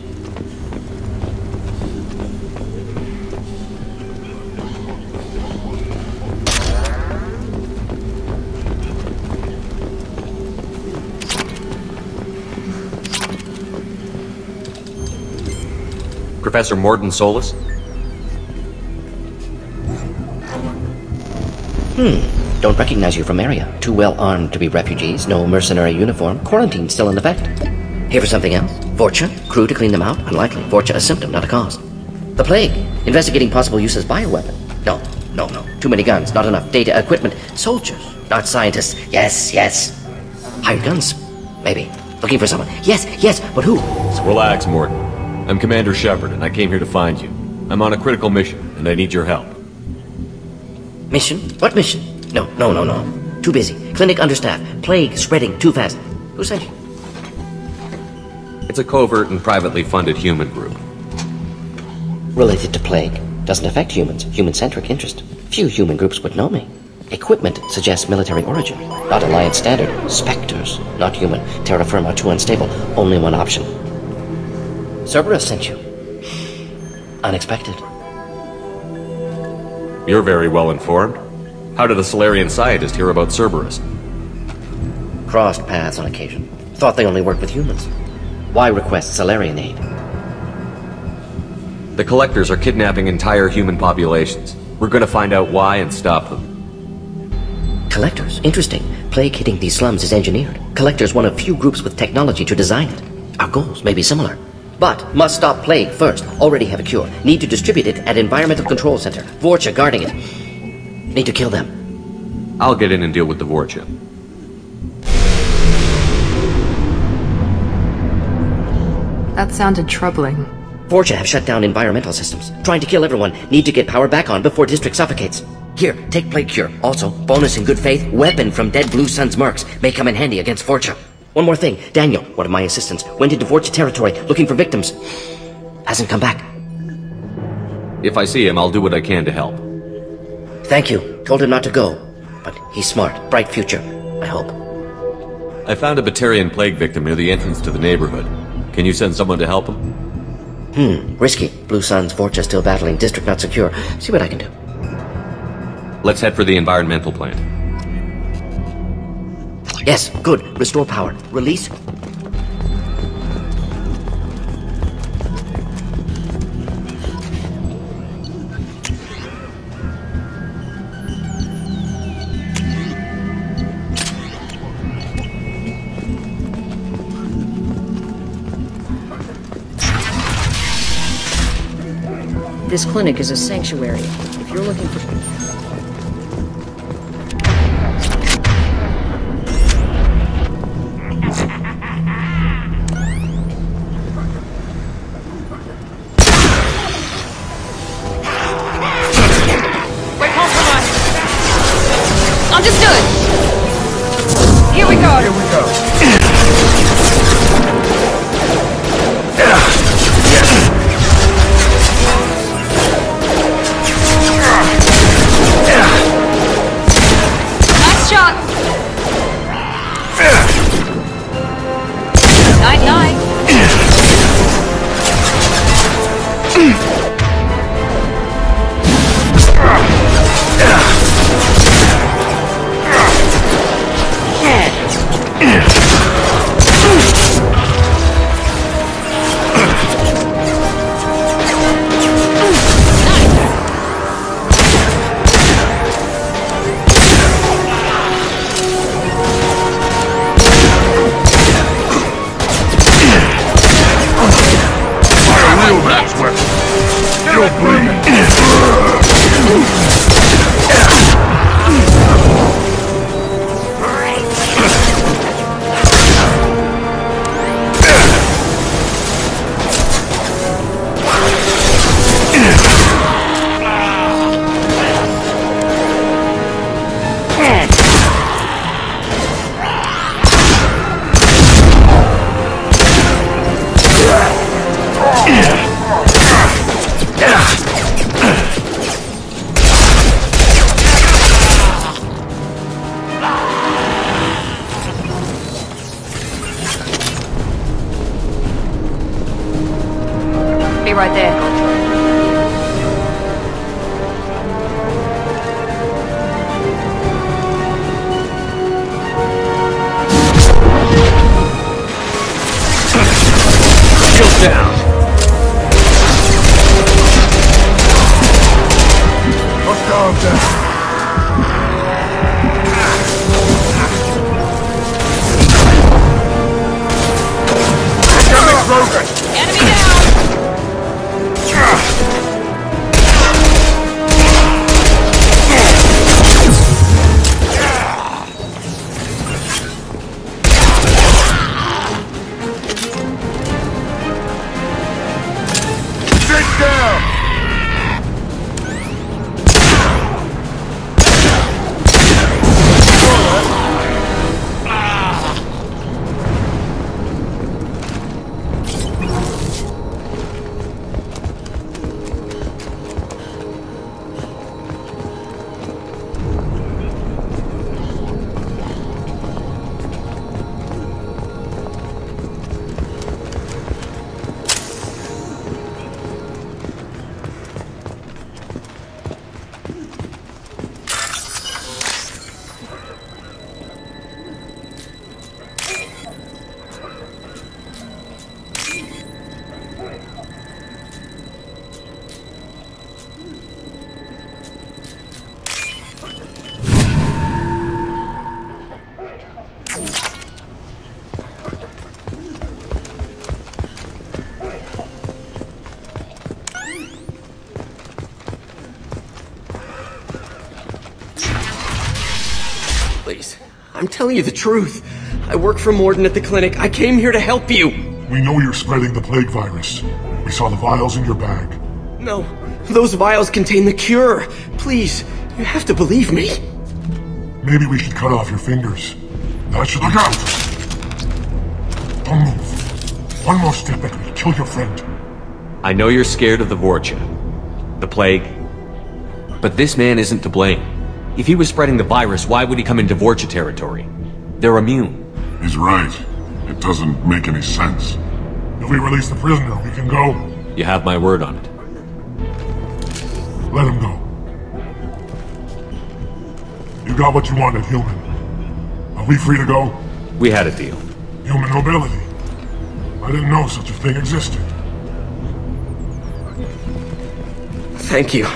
Professor Morden Solus? Don't recognize you from area. Too well armed to be refugees. No mercenary uniform. Quarantine still in effect. Here for something else? Vorcha? Crew to clean them out? Unlikely. Vorcha a symptom, not a cause. The plague. Investigating possible use as bioweapon. No. Too many guns. Not enough data, equipment. Soldiers, not scientists. Yes. Hired guns? Maybe. Looking for someone. Yes, but who? Relax, Morden. I'm Commander Shepard, and I came here to find you. I'm on a critical mission, and I need your help. Mission? What mission? No. Too busy. Clinic understaffed. Plague spreading too fast. Who sent you? It's a covert and privately funded human group. Related to plague. Doesn't affect humans. Human-centric interest. Few human groups would know me. Equipment suggests military origin. Not Alliance standard. Spectres. Not human. Terra firma too unstable. Only one option. Cerberus sent you. Unexpected. You're very well informed. How did the Solarian scientist hear about Cerberus? Crossed paths on occasion. Thought they only worked with humans. Why request Solarian aid? The Collectors are kidnapping entire human populations. We're gonna find out why and stop them. Collectors? Interesting. Plague hitting these slums is engineered. Collectors one of few groups with technology to design it. Our goals may be similar. But must stop plague first. Already have a cure. Need to distribute it at Environmental Control Center. Vorcha guarding it. Need to kill them. I'll get in and deal with the Vorcha. That sounded troubling. Vorcha have shut down environmental systems. Trying to kill everyone. Need to get power back on before district suffocates. Here, take plague cure. Also, bonus in good faith, weapon from dead Blue Sun's mercs. May come in handy against Vorcha. One more thing. Daniel, one of my assistants, went into Vorcha territory looking for victims. Hasn't come back. If I see him, I'll do what I can to help. Thank you. Told him not to go. But he's smart. Bright future. I hope. I found a Batarian plague victim near the entrance to the neighborhood. Can you send someone to help him? Risky. Blue Sun's Vorcha still battling. District not secure. See what I can do. Let's head for the environmental plant. Yes, good. Restore power. Release. This clinic is a sanctuary. If you're looking for... We're compromised. Understood. Here we go. Here we go. Nice shot. Night-night. Be right there. Shield down. Let's go down. Incoming progress. Enemy down. Sit down. Please. I'm telling you the truth. I work for Morden at the clinic. I came here to help you. We know you're spreading the plague virus. We saw the vials in your bag. No, those vials contain the cure. Please, you have to believe me. Maybe we should cut off your fingers. That should... Look out! Don't move. One more step and we'll kill your friend. I know you're scared of the Vorcha, the plague, but this man isn't to blame. If he was spreading the virus, why would he come into Vorcha territory? They're immune. He's right. It doesn't make any sense. If we release the prisoner, we can go. You have my word on it. Let him go. You got what you wanted, human. Are we free to go? We had a deal. Human mobility. I didn't know such a thing existed. Thank you.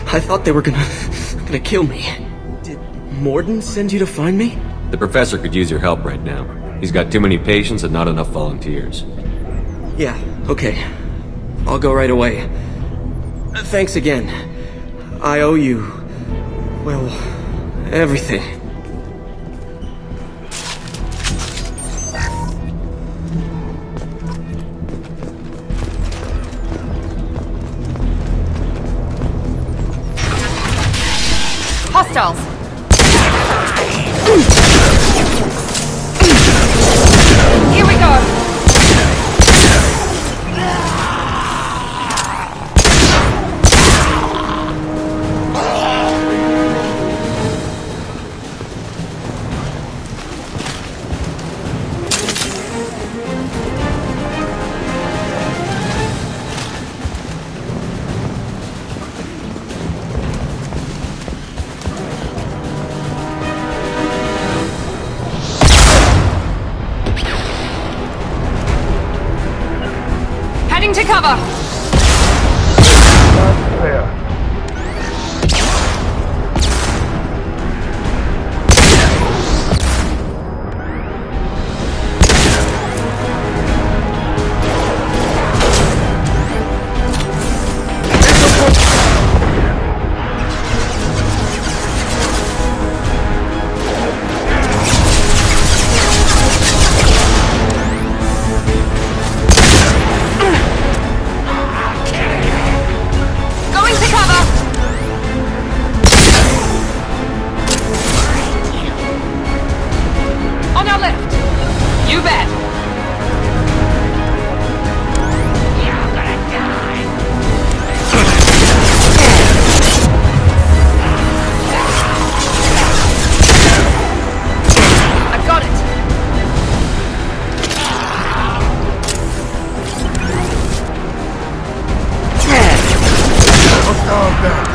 I thought they were gonna kill me. Did Morden send you to find me? The professor could use your help right now. He's got too many patients and not enough volunteers. Yeah, okay. I'll go right away. Thanks again. I owe you... well, everything. Hostiles! Here we go! Heading to cover! There. You bet! I got it! Let's calm down.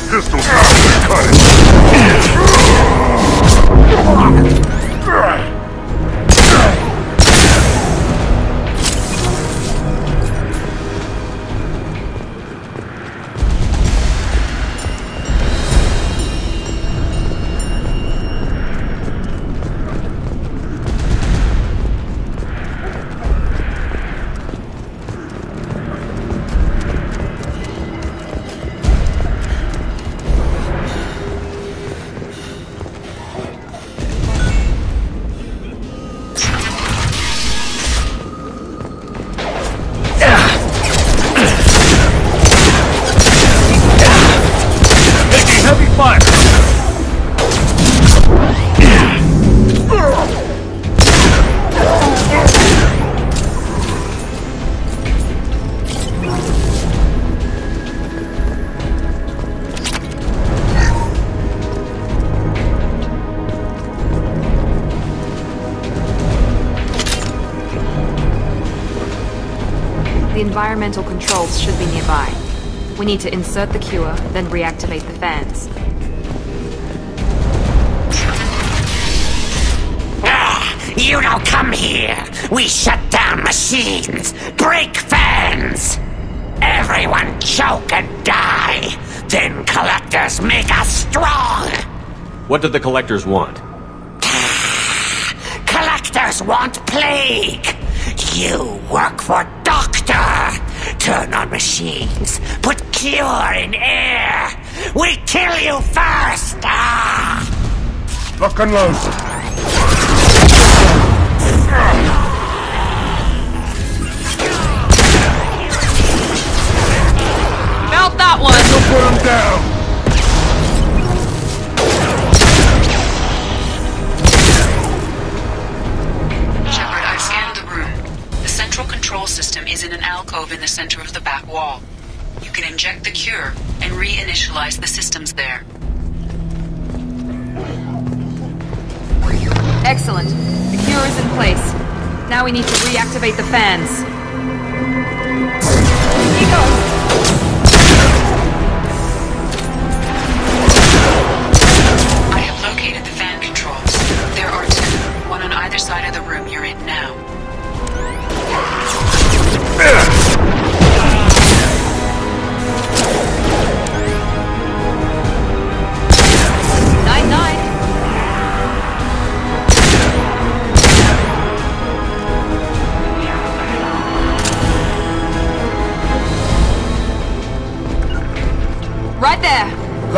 Pistol shot, cut it. Heavy fire! The environmental controls should be nearby. We need to insert the cure, then reactivate the fans. You don't come here. We shut down machines, break fans. Everyone choke and die. Then collectors make us strong. What did the collectors want? Collectors want plague. You work for Doctor. Turn on machines. Put cure in air. We kill you first. Lock and load. Felt that one! You'll put him down! Shepard, I've scanned the room. The central control system is in an alcove in the center of the back wall. You can inject the cure and reinitialize the systems there. Excellent. The cure is in place. Now we need to reactivate the fans.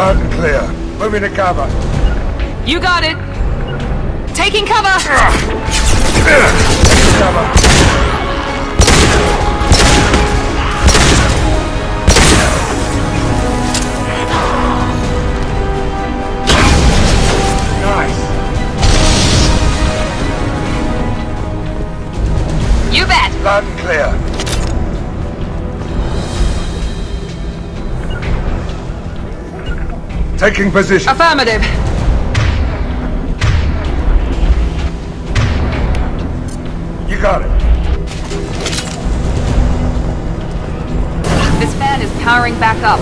Loud and clear. Moving to cover. You got it. Taking cover. Cover. You bet. Loud and clear. Taking position. Affirmative. You got it. This fan is powering back up.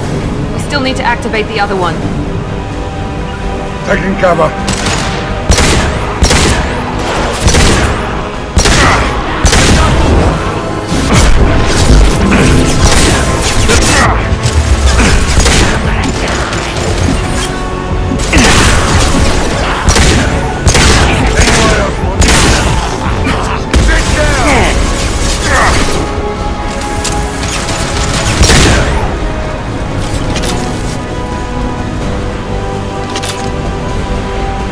We still need to activate the other one. Taking cover.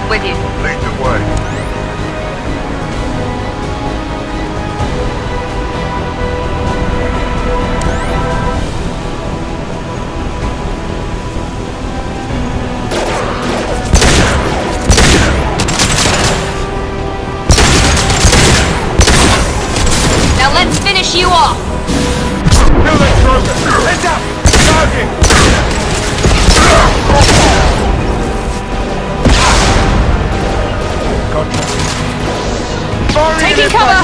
With you. Lead the way. Now let's finish you off. Feel that stronger. Heads up. Charging. Taking cover!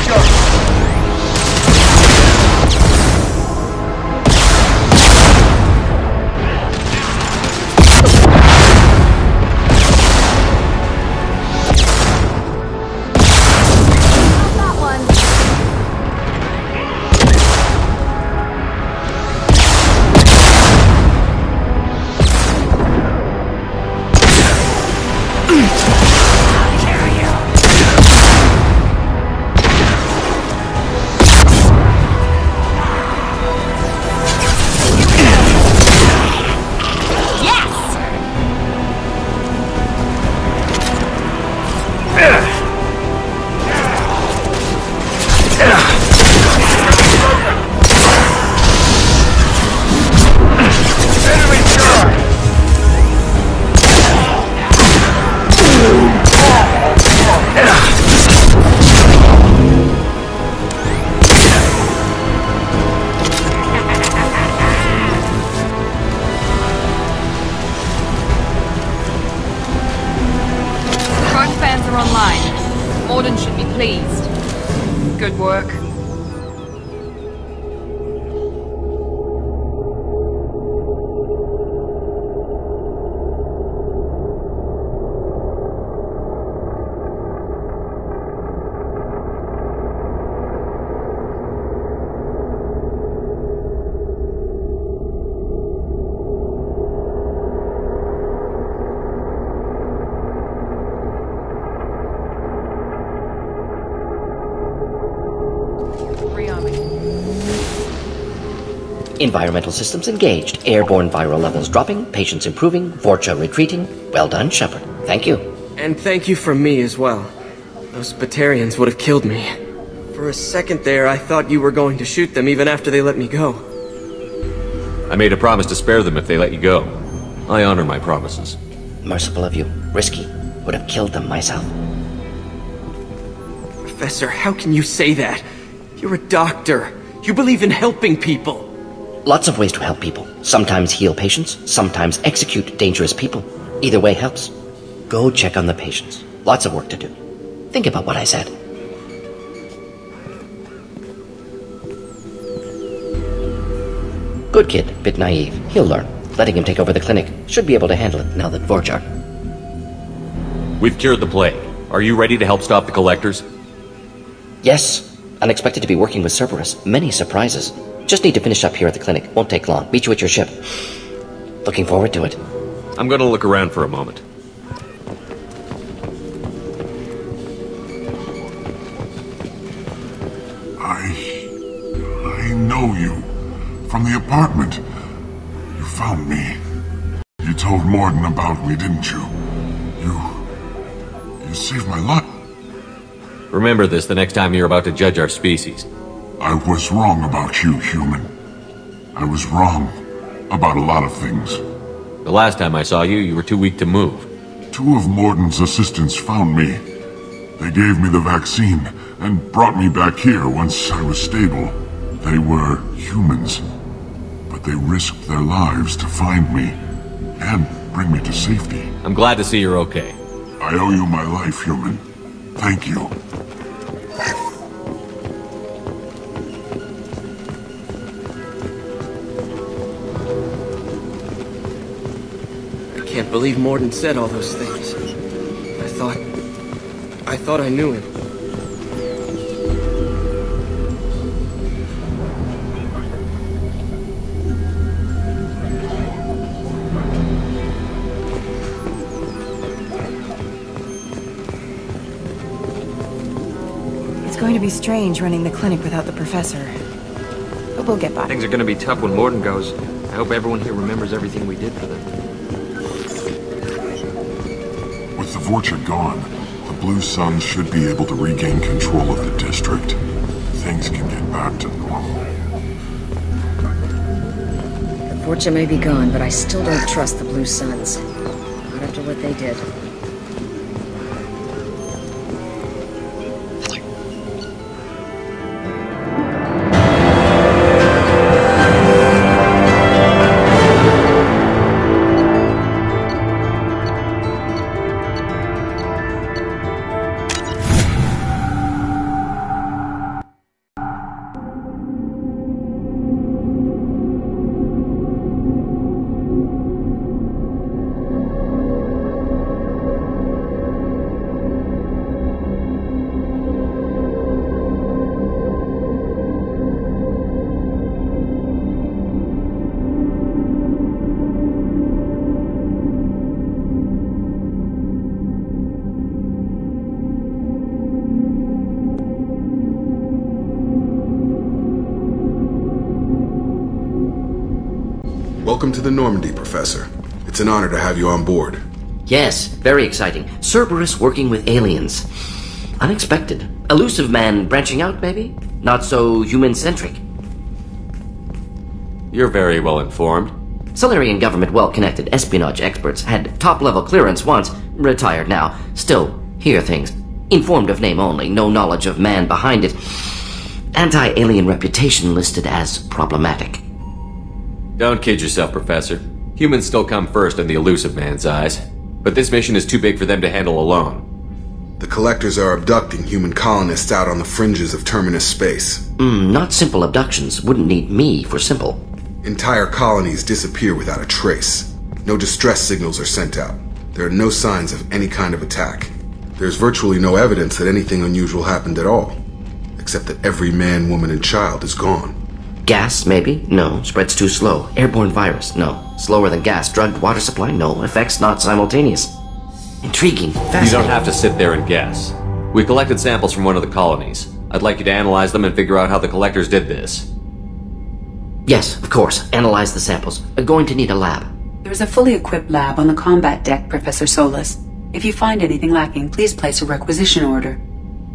Morden should be pleased. Good work. Environmental systems engaged. Airborne viral levels dropping. Patients improving. Vorcha retreating. Well done, Shepard. Thank you. And thank you from me as well. Those Batarians would have killed me. For a second there, I thought you were going to shoot them even after they let me go. I made a promise to spare them if they let you go. I honor my promises. Merciful of you. Risky. Would have killed them myself. Professor, how can you say that? You're a doctor. You believe in helping people. Lots of ways to help people. Sometimes heal patients, sometimes execute dangerous people. Either way helps. Go check on the patients. Lots of work to do. Think about what I said. Good kid, bit naive. He'll learn. Letting him take over the clinic. Should be able to handle it now that Vorcha. We've cured the plague. Are you ready to help stop the collectors? Yes. Unexpected to be working with Cerberus. Many surprises. Just need to finish up here at the clinic. Won't take long. Meet you at your ship. Looking forward to it. I'm gonna look around for a moment. I know you. From the apartment. You found me. You told Morden about me, didn't you? You saved my life. Remember this the next time you're about to judge our species. I was wrong about you, human. I was wrong about a lot of things. The last time I saw you, you were too weak to move. 2 of Morden's assistants found me. They gave me the vaccine and brought me back here once I was stable. They were humans, but they risked their lives to find me and bring me to safety. I'm glad to see you're okay. I owe you my life, human. Thank you. I can't believe Morden said all those things. I thought I knew him. It's going to be strange running the clinic without the professor. But we'll get by. Things are going to be tough when Morden goes. I hope everyone here remembers everything we did for them. With the Vorcha gone, the Blue Suns should be able to regain control of the district. Things can get back to normal. The Vorcha may be gone, but I still don't trust the Blue Suns. Not after what they did. Welcome to the Normandy, Professor. It's an honor to have you on board. Yes, very exciting. Cerberus working with aliens. Unexpected. Elusive man branching out, maybe? Not so human-centric. You're very well informed. Solarian government well-connected espionage experts had top-level clearance once, retired now. Still, hear things. Informed of name only, no knowledge of man behind it. Anti-alien reputation listed as problematic. Don't kid yourself, Professor. Humans still come first in the elusive man's eyes. But this mission is too big for them to handle alone. The Collectors are abducting human colonists out on the fringes of Terminus space. Not simple abductions. Wouldn't need me for simple. Entire colonies disappear without a trace. No distress signals are sent out. There are no signs of any kind of attack. There's virtually no evidence that anything unusual happened at all. Except that every man, woman, and child is gone. Gas, maybe? No. Spreads too slow. Airborne virus? No. Slower than gas. Drugged water supply? No. Effects not simultaneous. Intriguing. Fascinating. You don't have to sit there and guess. We collected samples from one of the colonies. I'd like you to analyze them and figure out how the Collectors did this. Yes, of course. Analyze the samples. Going to need a lab. There's a fully equipped lab on the combat deck, Professor Solis. If you find anything lacking, please place a requisition order.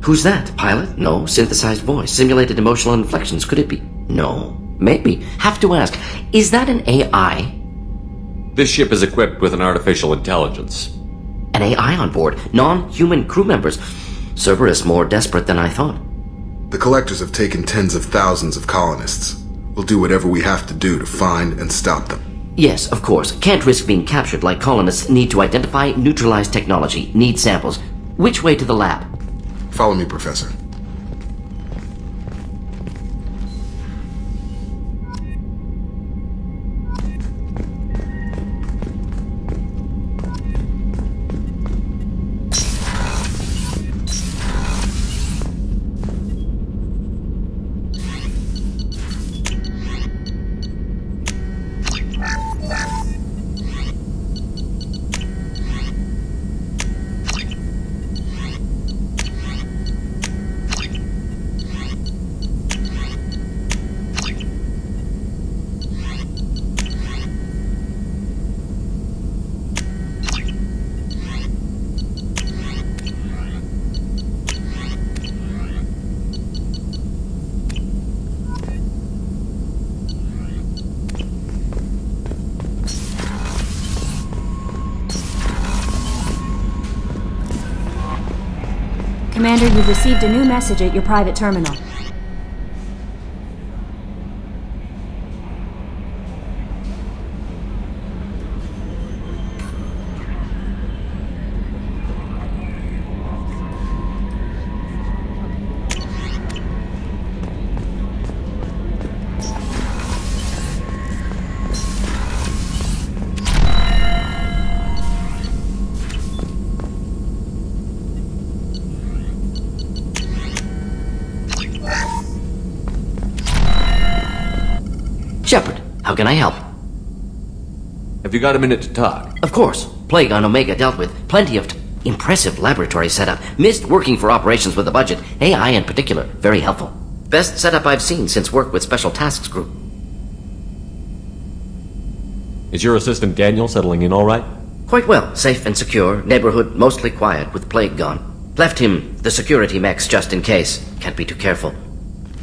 Who's that? Pilot? No. Synthesized voice. Simulated emotional inflections. Could it be? No. Maybe. Have to ask. Is that an AI? This ship is equipped with an artificial intelligence. An AI on board? Non-human crew members? Cerberus more desperate than I thought. The Collectors have taken tens of thousands of colonists. We'll do whatever we have to do to find and stop them. Yes, of course. Can't risk being captured like colonists need to identify, neutralize technology, need samples. Which way to the lab? Follow me, Professor. Commander, you've received a new message at your private terminal. Shepard, how can I help? Have you got a minute to talk? Of course. Plague on Omega dealt with. Plenty of impressive laboratory setup. Missed working for operations with a budget. AI in particular. Very helpful. Best setup I've seen since work with Special Tasks Group. Is your assistant Daniel settling in all right? Quite well. Safe and secure. Neighborhood mostly quiet with Plague gone. Left him the security mechs just in case. Can't be too careful.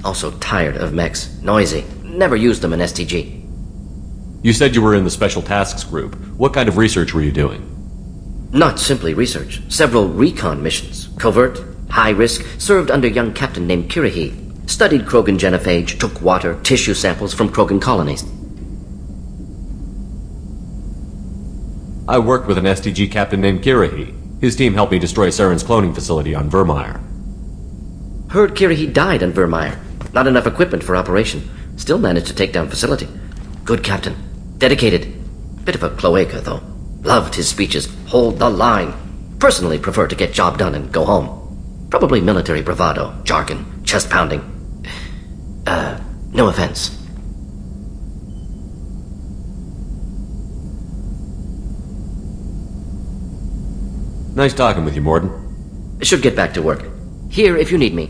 Also tired of mechs. Noisy. Never used them in STG. You said you were in the Special Tasks Group. What kind of research were you doing? Not simply research. Several recon missions. Covert, high risk, served under a young captain named Kirihi. Studied Krogan genophage, took water, tissue samples from Krogan colonies. I worked with an STG captain named Kirihi. His team helped me destroy Saren's cloning facility on Vermeer. Heard Kirihi died on Vermeer. Not enough equipment for operation. Still managed to take down facility. Good captain. Dedicated. Bit of a cloaca, though. Loved his speeches. Hold the line. Personally prefer to get job done and go home. Probably military bravado, jargon, chest pounding. No offense. Nice talking with you, Morden. Should get back to work. Here if you need me.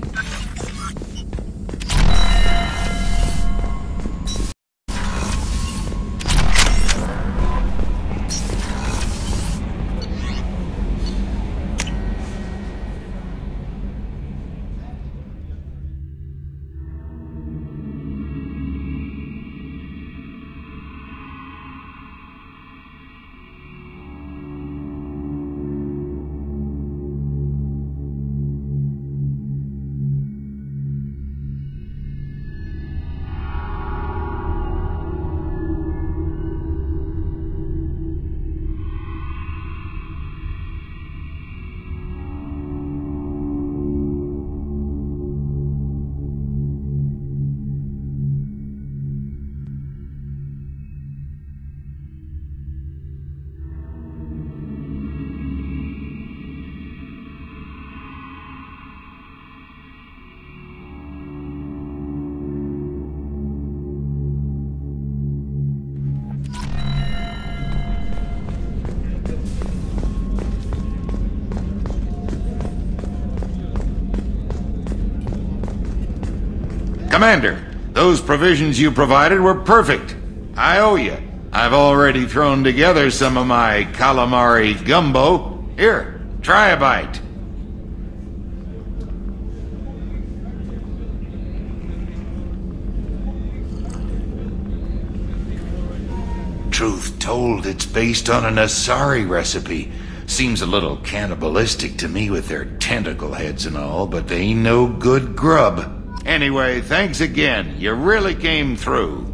Commander, those provisions you provided were perfect. I owe you. I've already thrown together some of my calamari gumbo. Here, try a bite. Truth told, it's based on an Asari recipe. Seems a little cannibalistic to me with their tentacle heads and all, but they ain't no good grub. Anyway, thanks again. You really came through.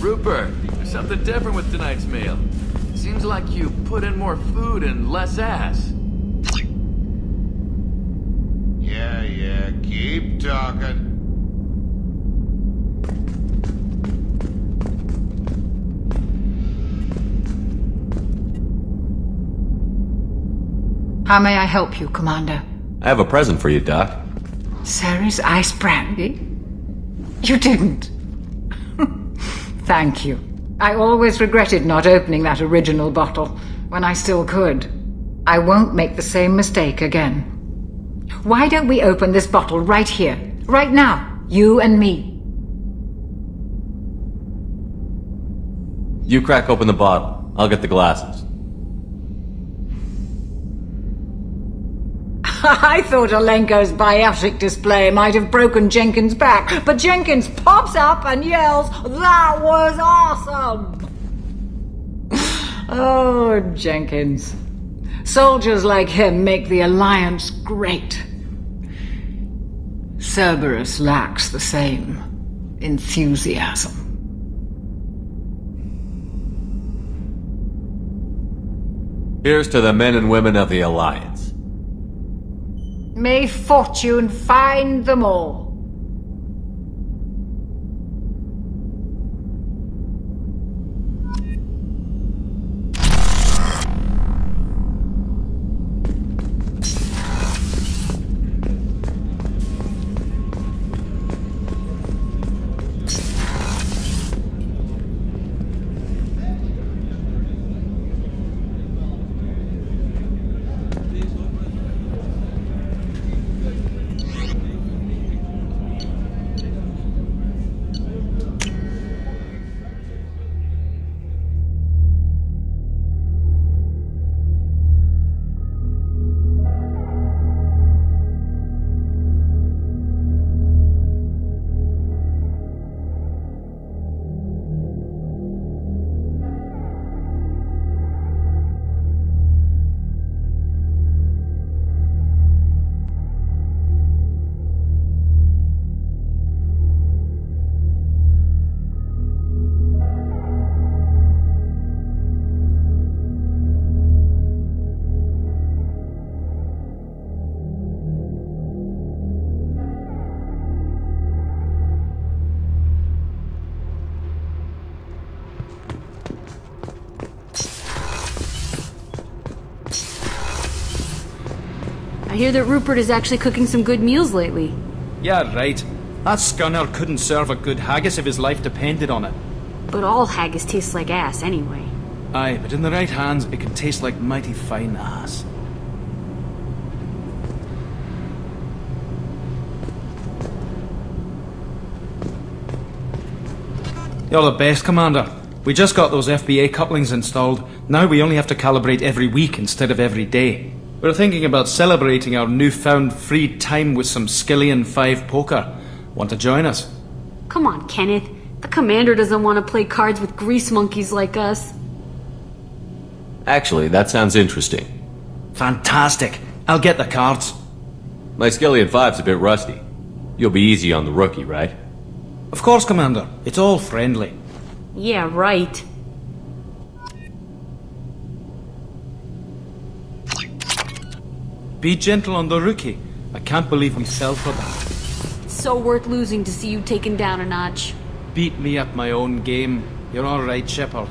Rupert, there's something different with tonight's meal. Seems like you put in more food and less ass. Yeah, keep talking. How may I help you, Commander? I have a present for you, Doc. Ceres ice brandy? You didn't. Thank you. I always regretted not opening that original bottle when I still could. I won't make the same mistake again. Why don't we open this bottle right here, right now, you and me? You crack open the bottle. I'll get the glasses. I thought Alenko's biotic display might have broken Jenkins' back, but Jenkins pops up and yells, "That was awesome!" Oh, Jenkins. Soldiers like him make the Alliance great. Cerberus lacks the same enthusiasm. Here's to the men and women of the Alliance. May fortune find them all. I hear that Rupert is actually cooking some good meals lately. Yeah, right. That scunner couldn't serve a good haggis if his life depended on it. But all haggis tastes like ass anyway. Aye, but in the right hands, it can taste like mighty fine ass. You're the best, Commander. We just got those FBA couplings installed. Now we only have to calibrate every week instead of every day. We're thinking about celebrating our newfound free time with some Skillian 5 poker. Want to join us? Come on, Kenneth. The commander doesn't want to play cards with grease monkeys like us. Actually, that sounds interesting. Fantastic. I'll get the cards. My Skillian 5's a bit rusty. You'll be easy on the rookie, right? Of course, Commander. It's all friendly. Yeah, right. Be gentle on the rookie. I can't believe we fell for that. It's so worth losing to see you taken down a notch. Beat me at my own game. You're all right, Shepard.